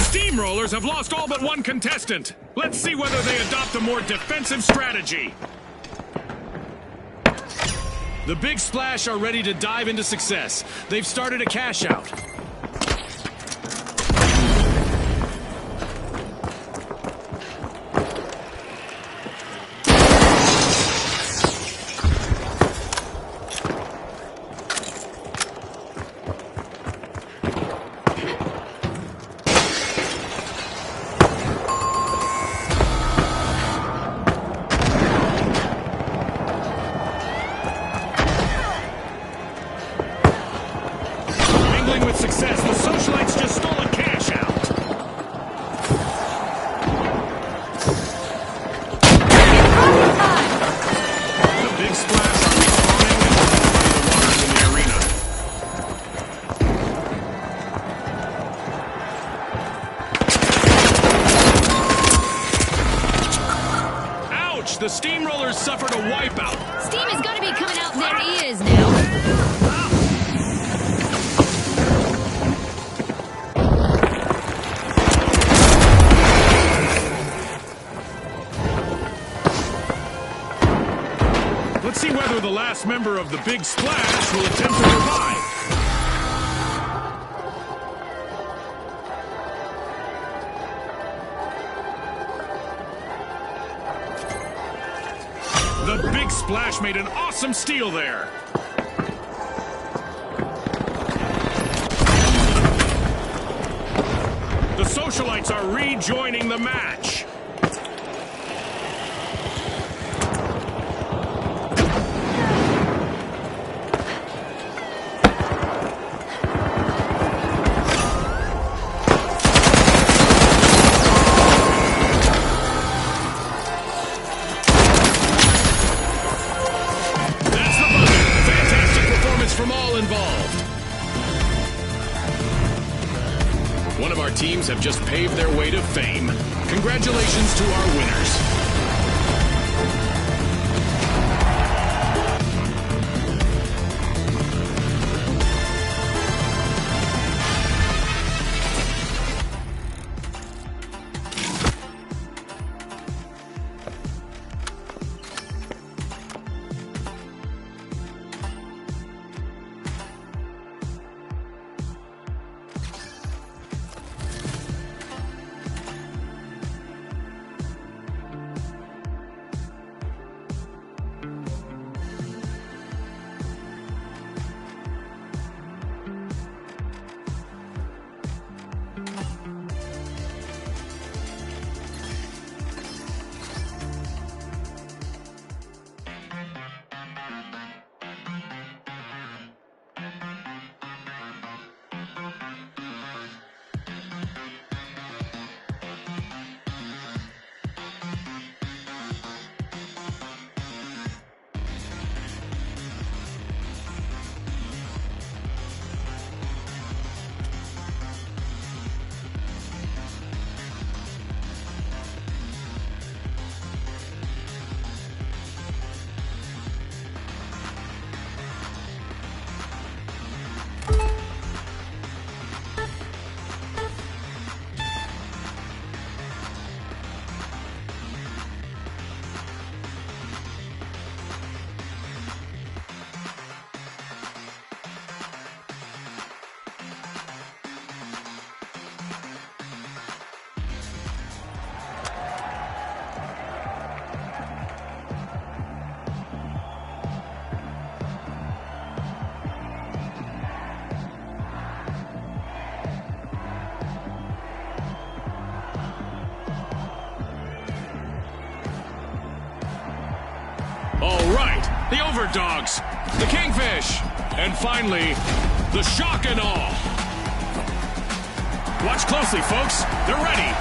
Steamrollers have lost all but one contestant. Let's see whether they adopt a more defensive strategy. The Big Splash are ready to dive into success. They've started a cash out. With success, the Socialites just stole a cash out. The Big Splash are respawning and the waters in the arena. Ouch! The Steamrollers suffered a wipeout. Steam has got to be coming out their ears now. Let's see whether the last member of the Big Splash will attempt to revive. The Big Splash made an awesome steal there. The Socialites are rejoining the match. From all involved. One of our teams have just paved their way to fame. Congratulations to our winners. All right, the Overdogs, the Kingfish, and finally, the Shock and Awe. Watch closely, folks. They're ready.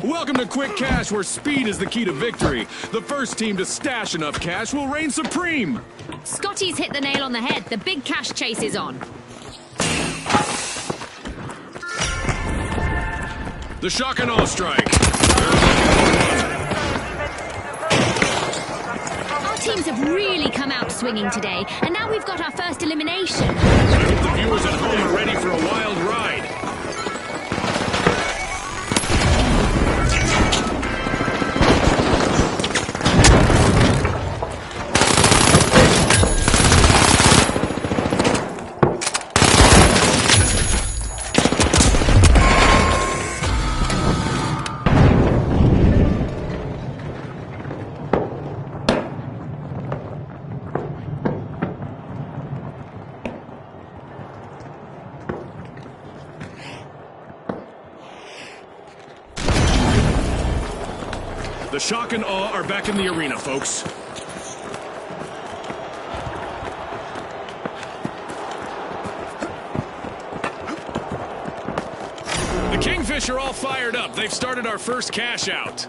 Welcome to Quick Cash, where speed is the key to victory. The first team to stash enough cash will reign supreme. Scotty's hit the nail on the head. The big cash chase is on. The Shock and Awe strike. Our teams have really come out swinging today, and now we've got our first elimination. I hope the viewers at home are ready for a wild ride. The shock and awe are back in the arena, folks. The Kingfish are all fired up. They've started our first cash out.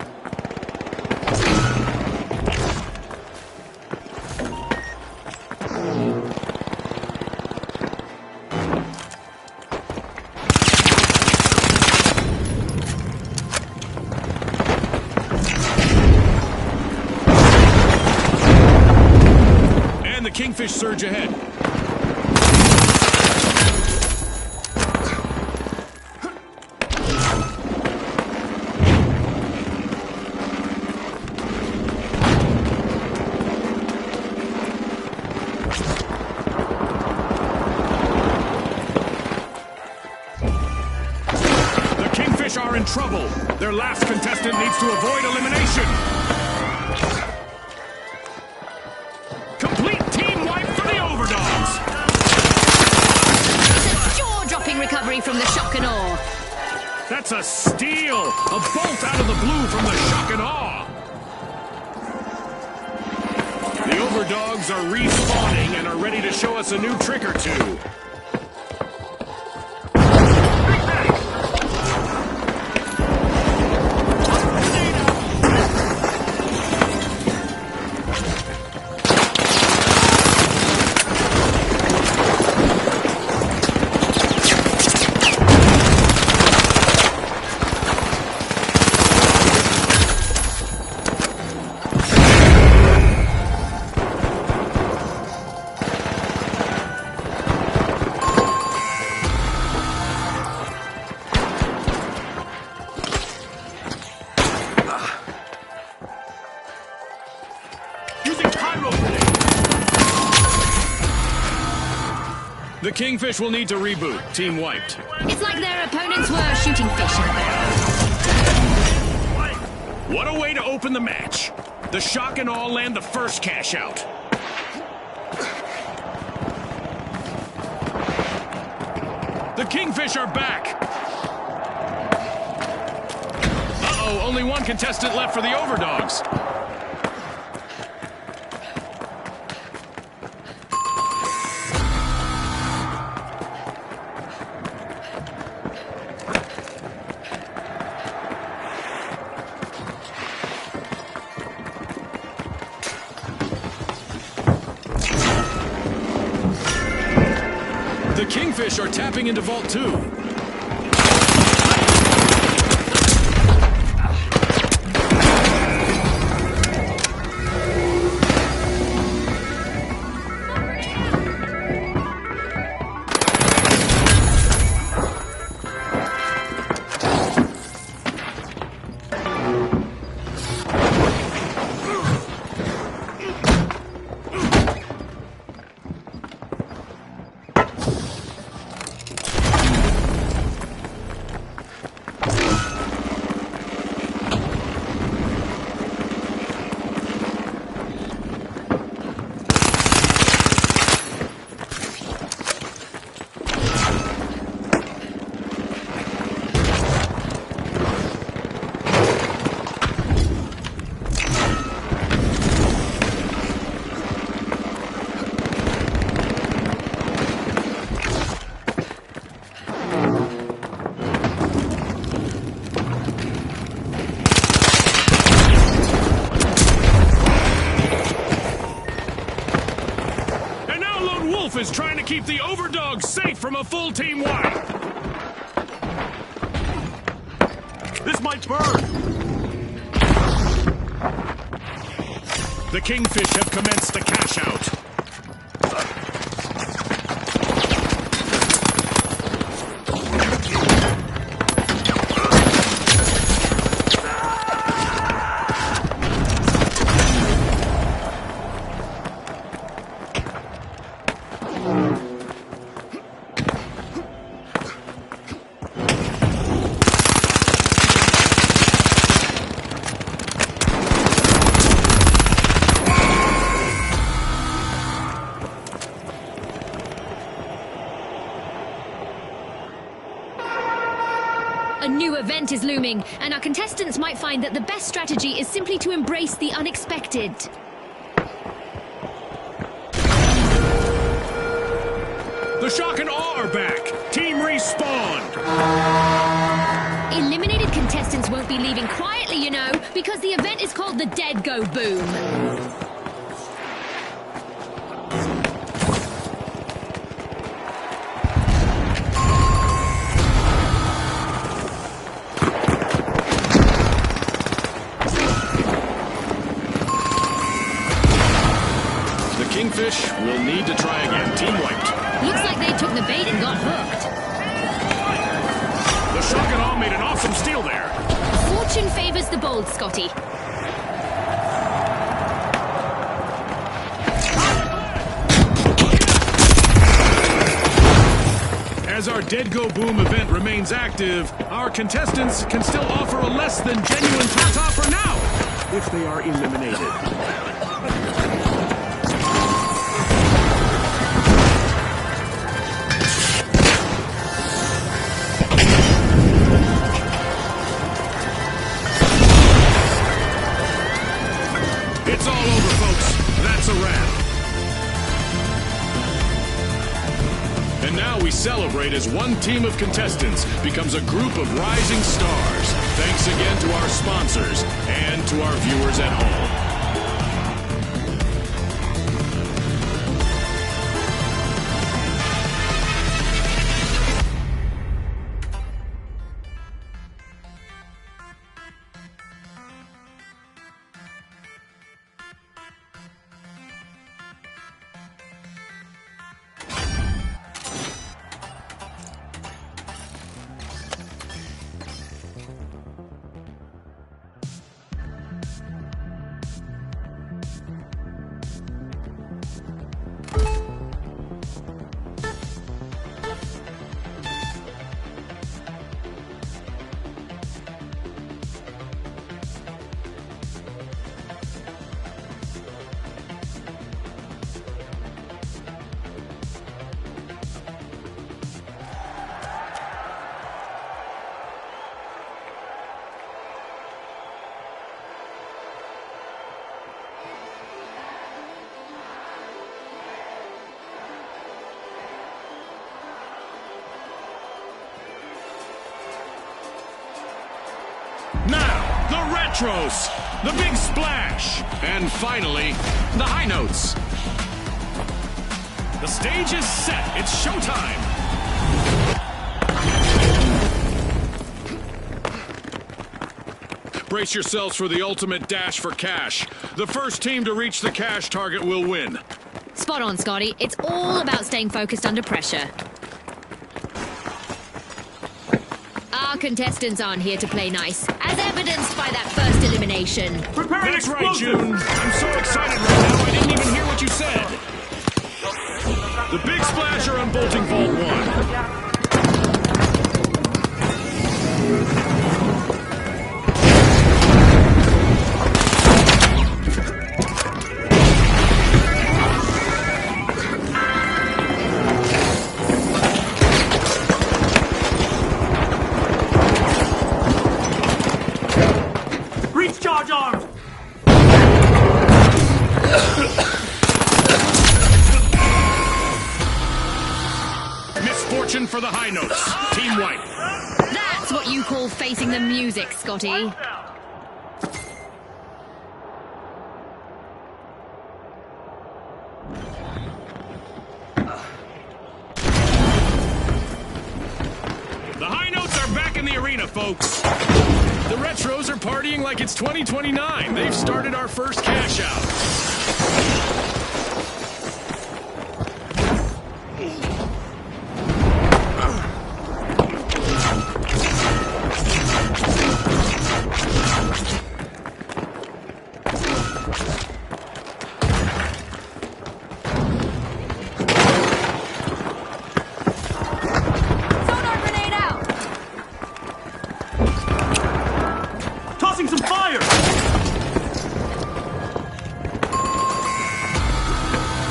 Kingfish surge ahead. The Kingfish are in trouble. Their last contestant needs to avoid elimination. Recovery from the shock and awe. That's a steal! A bolt out of the blue from the shock and awe! The Overdogs are respawning and are ready to show us a new trick or two. The Kingfish will need to reboot. Team wiped. It's like their opponents were shooting fish in a barrel. What a way to open the match. The shock and awe land the first cash out. The Kingfish are back. Uh-oh, only one contestant left for the Overdogs. The Kingfish are tapping into Vault 2. Is trying to keep the Overdogs safe from a full team wipe. This might burn. The Kingfish have commenced the cash out. A new event is looming, and our contestants might find that the best strategy is simply to embrace the unexpected. The Shock and Awe are back. Team respawned. Eliminated contestants won't be leaving quietly, you know, because the event is called the Dead Go Boom. Kingfish will need to try again. Team wiped. Looks like they took the bait and got hooked. The Shock and Awe made an awesome steal there. Fortune favors the bold, Scotty. As our Dead Go Boom event remains active, our contestants can still offer a less than genuine ta-ta for now, if they are eliminated. It's all over, folks. That's a wrap. And now we celebrate as one team of contestants becomes a group of rising stars. Thanks again to our sponsors and to our viewers at home. Now, the Retros, the Big Splash, and finally, the High Notes. The stage is set. It's showtime. Brace yourselves for the ultimate dash for cash. The first team to reach the cash target will win. Spot on, Scotty. It's all about staying focused under pressure. Our contestants aren't here to play nice, as evidenced by that first elimination. That's right, June. I'm so excited right now, I didn't even hear what you said. The Big Splash are unbolting Vault 1. Charge arms! Misfortune for the High Notes. Team White. That's what you call facing the music, Scotty. The High Notes are back in the arena, folks. The Retros are partying like it's 2029. They've started our first cash out. Sonar grenade out! Tossing some fire!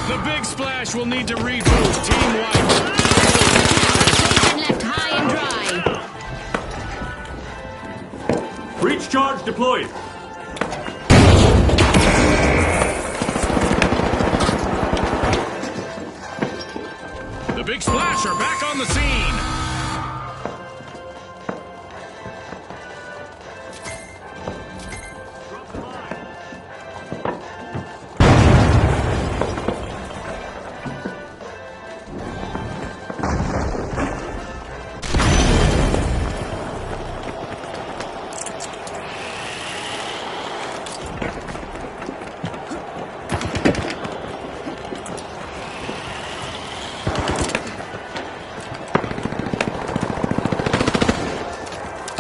The Big Splash will need to reboot. Team White. Station left high and dry. Breach charge deployed. The Big Splash are back on the scene.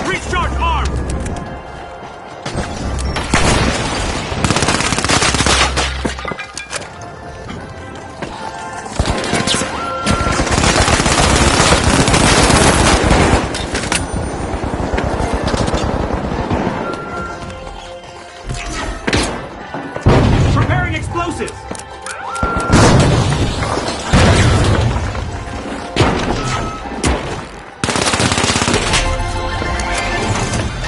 Breach charge armed! Preparing explosives!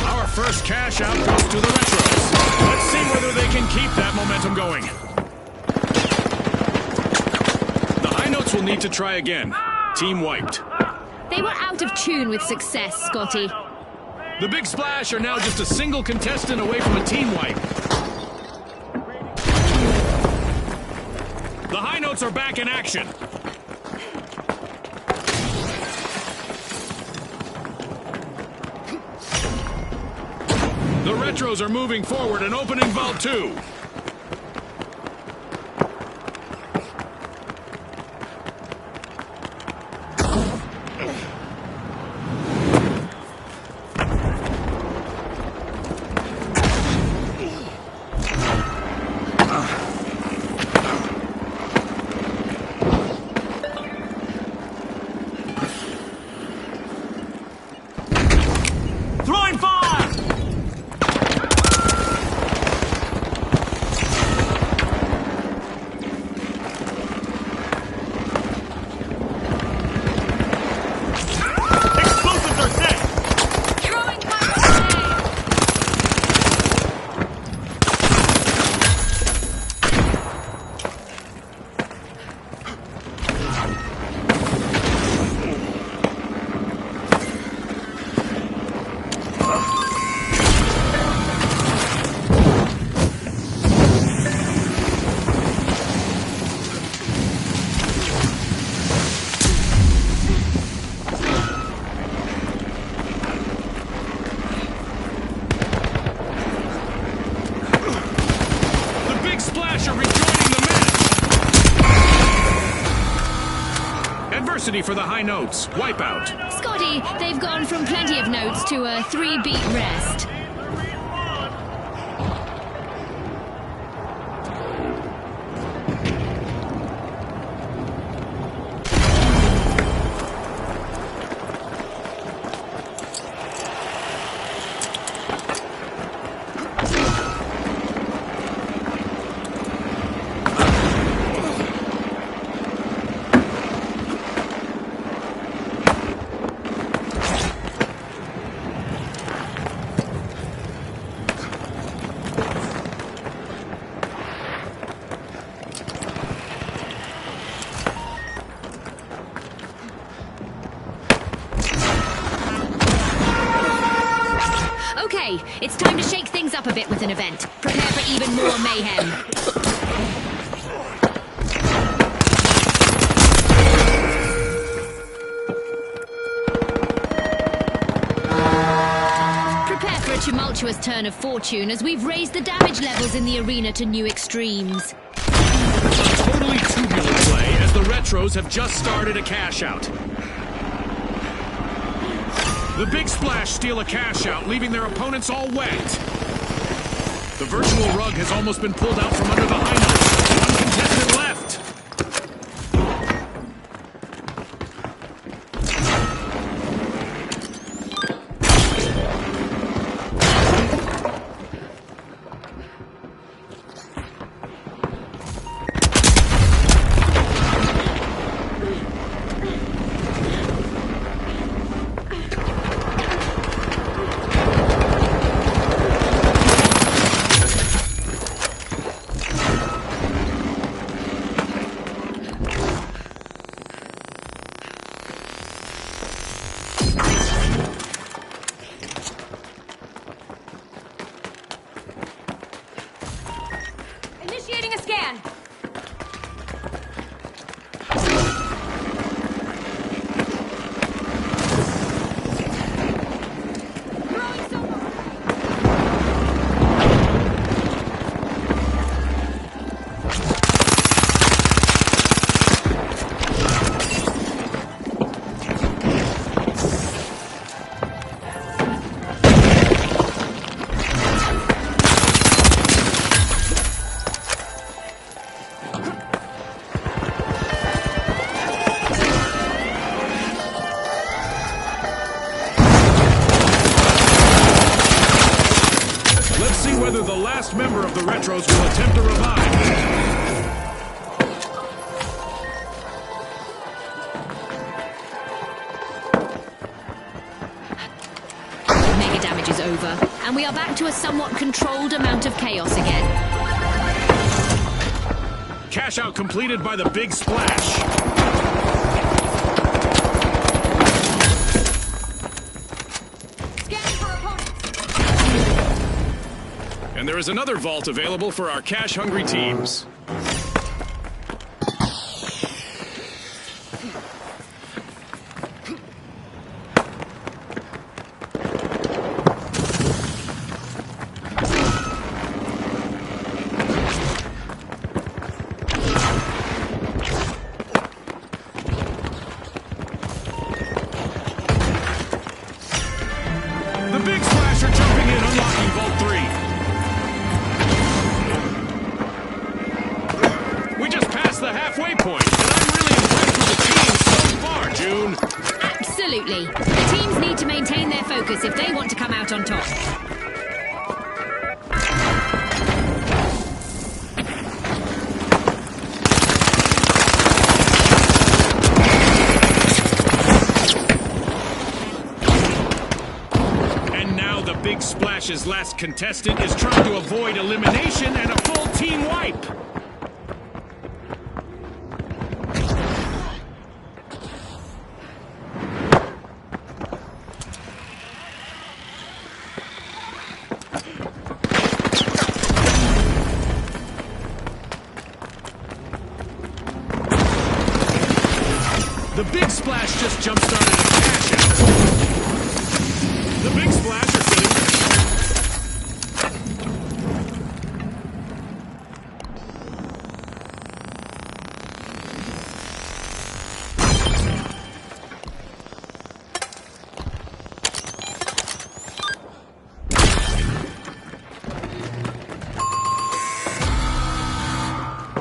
Our first cash out goes to the Retros. Let's see whether they can keep that momentum going. The High Notes will need to try again. Team wiped. They were out of tune with success, Scotty. The Big Splash are now just a single contestant away from a team wipe. The High Notes are back in action. The Retros are moving forward and opening Vault 2. Throwing fire! Explosives are set! Throwing fire grenade! The Big Splash are rejoining the match. Adversity for the High Notes. Wipeout. Scotty, they've gone from plenty of notes to a 3-beat rest. Okay, it's time to shake things up a bit with an event. Prepare for even more mayhem. Prepare for a tumultuous virtuous turn of fortune as we've raised the damage levels in the arena to new extremes. A totally tubular play as the Retros have just started a cash out. The Big Splash steal a cash out, leaving their opponents all wet. The virtual rug has almost been pulled out from under the high notes. One contestant left. Initiating a scan. Throwing sonar. Let's see whether the last member of the Retros will attempt to revive. Mega damage is over, and we are back to a somewhat controlled amount of chaos again. Cash out completed by the Big Splash. Scanning for opponents. And there is another vault available for our cash-hungry teams. The Big Splash are jumping in, unlocking Vault 3. We just passed the halfway point, and I'm really impressed with the team so far, June. Absolutely. The teams need to maintain their focus if they want to come out on top. And now the Big Splash's last contestant is trying to avoid elimination and a full team wipe. The Big Splash just jump-started a cash out. The Big Splash are sitting.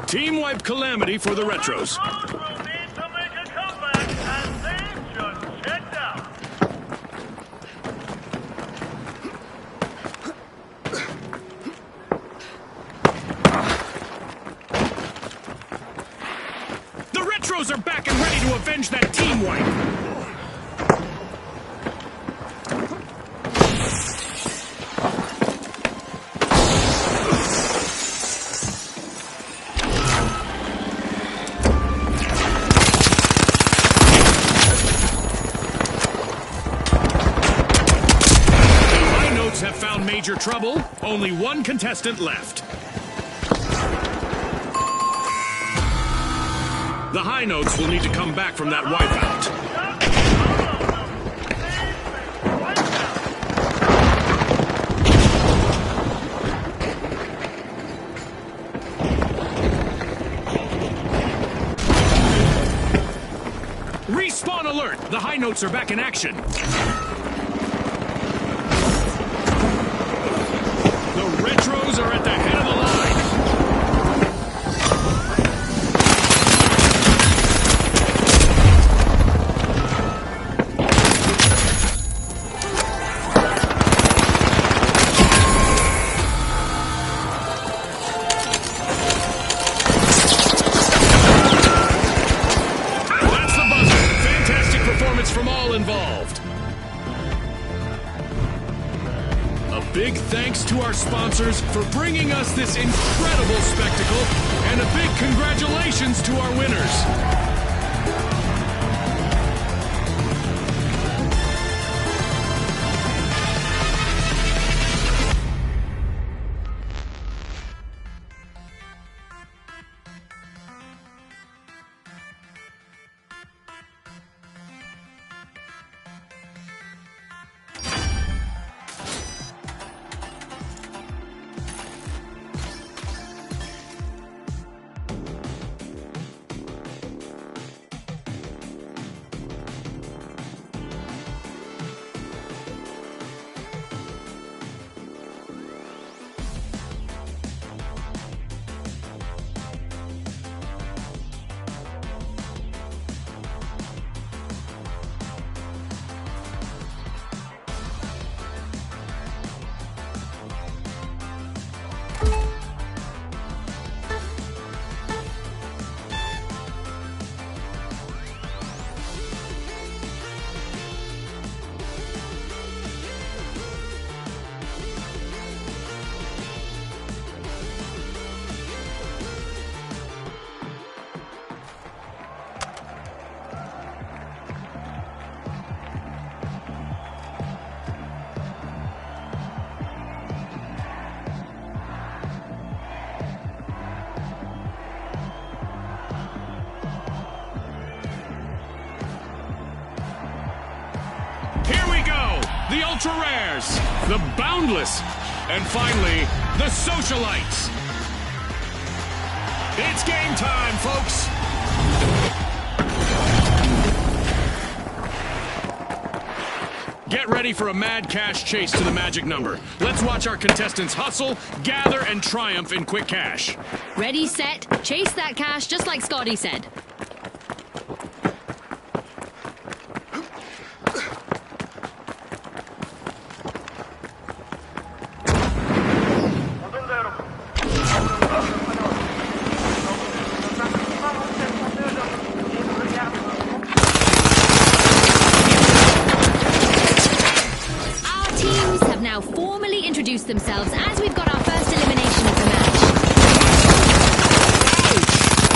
Team wipe calamity for the Retros. Will need to make a comeback, and they've just checked out. The Retros are back and ready to avenge that team wipe. Have found major trouble. Only one contestant left. The High Notes will need to come back from that wipeout. Respawn alert! The high notes are back in action. The Retros are at the head of the line. That's the buzzer. Fantastic performance from all involved. A big thanks to our sponsors for bringing us this incredible spectacle, and a big congratulations to our winners. Here we go! The Ultra Rares, the Boundless, and finally, the Socialites. It's game time, folks! Get ready for a mad cash chase to the magic number. Let's watch our contestants hustle, gather, and triumph in quick cash. Ready, set, chase that cash, just like Scotty said. Our teams have now formally introduced themselves as we've got our first elimination of the match.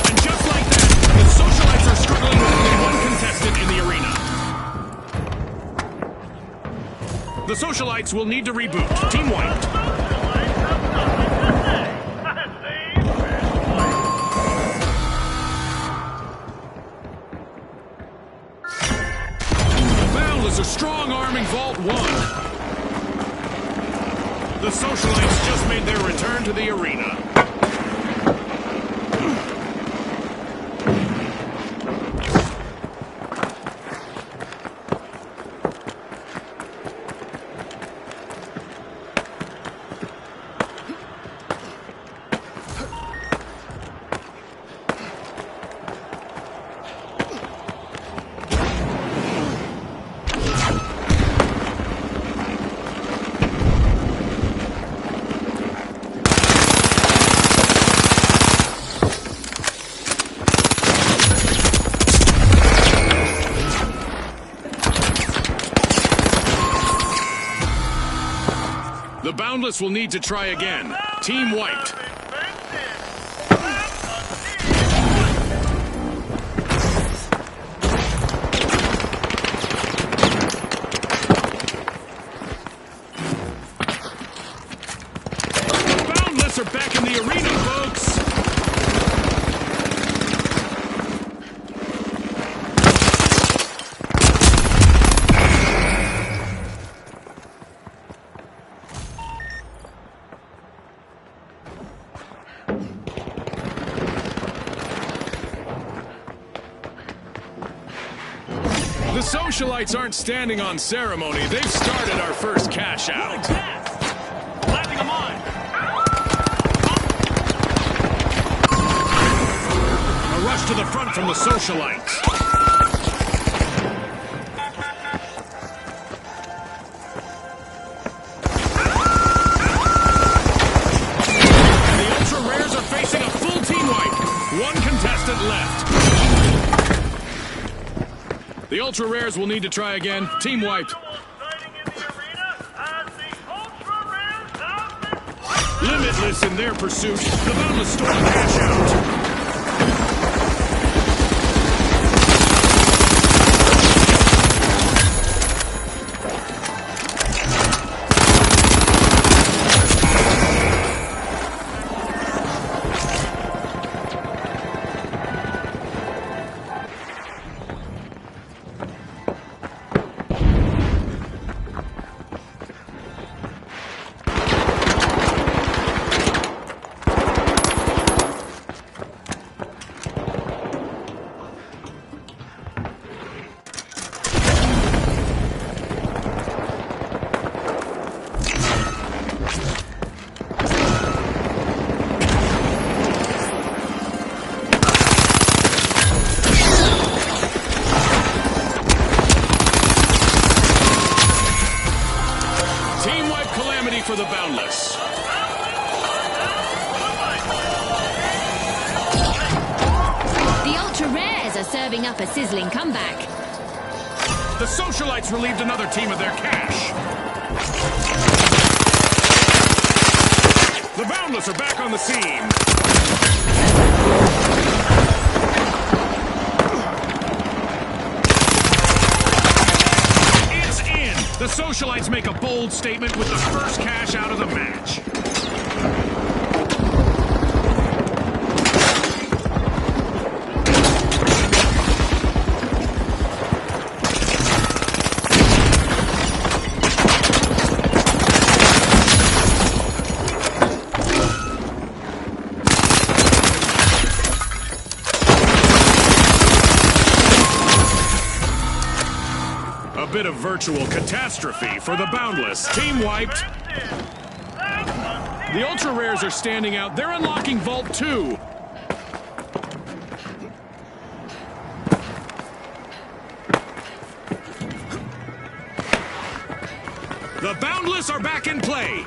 And just like that, the Socialites are struggling with only one contestant in the arena. The Socialites will need to reboot. Team White. Boundless, a strong arming Vault 1. The Socialites just made their return to the arena. The Boundless will need to try again. Team White. The Boundless are back in the arena, folks. The socialites aren't standing on ceremony. They've started our first cash out. Landing a mine. A rush to the front from the socialites. The ultra rares are facing a full team wipe. One contestant left. The ultra rares will need to try again. Team wiped. Limitless in their pursuit. The Boundless stole the cash out. For the Boundless. The Ultra Rares are serving up a sizzling comeback. The socialites relieved another team of their cash. The Boundless are back on the scene. The socialites make a bold statement with the first cash out of the match. A bit of virtual catastrophe for the Boundless. Team wiped. The Ultra Rares are standing out. They're unlocking Vault 2. The Boundless are back in play.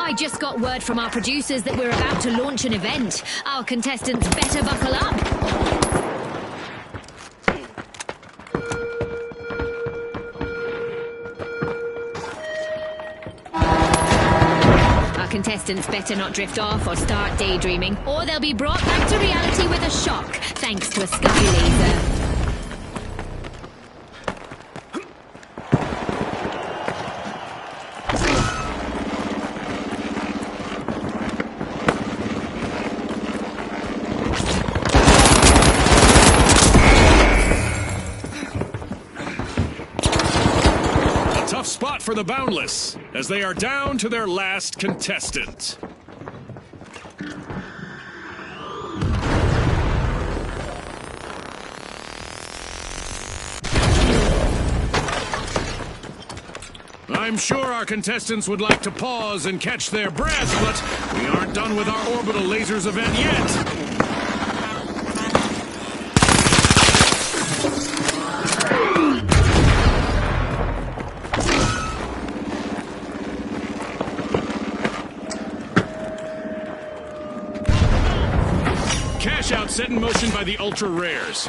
I just got word from our producers that we're about to launch an event. Our contestants better buckle up. Our contestants better not drift off or start daydreaming, or they'll be brought back to reality with a shock, thanks to a sky laser. Spot for the Boundless, as they are down to their last contestant. I'm sure our contestants would like to pause and catch their breath, but we aren't done with our orbital lasers event yet. Cash out set in motion by the Ultra Rares.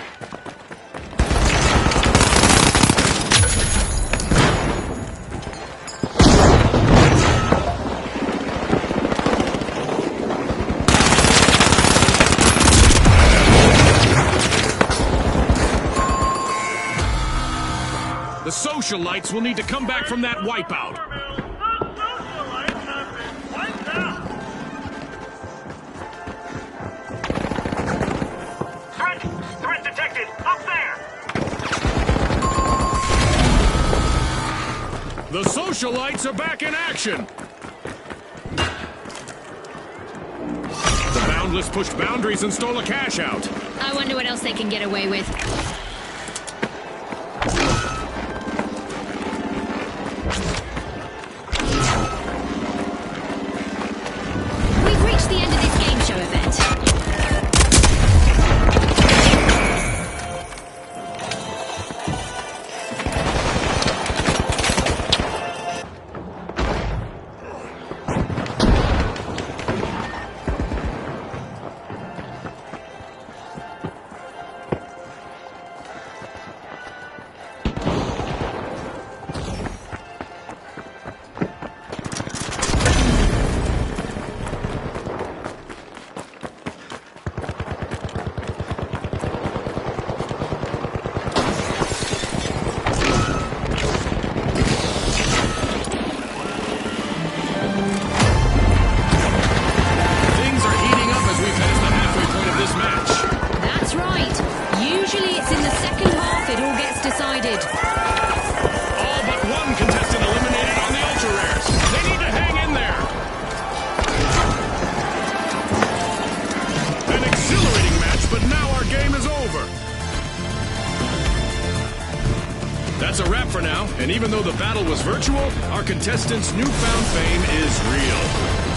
socialites will need to come back from that wipeout. Threat detected! Up there! The socialites are back in action. The Boundless pushed boundaries and stole a cash out. I wonder what else they can get away with. We've reached the end of this game show event. That's a wrap for now, and even though the battle was virtual, our contestants' newfound fame is real.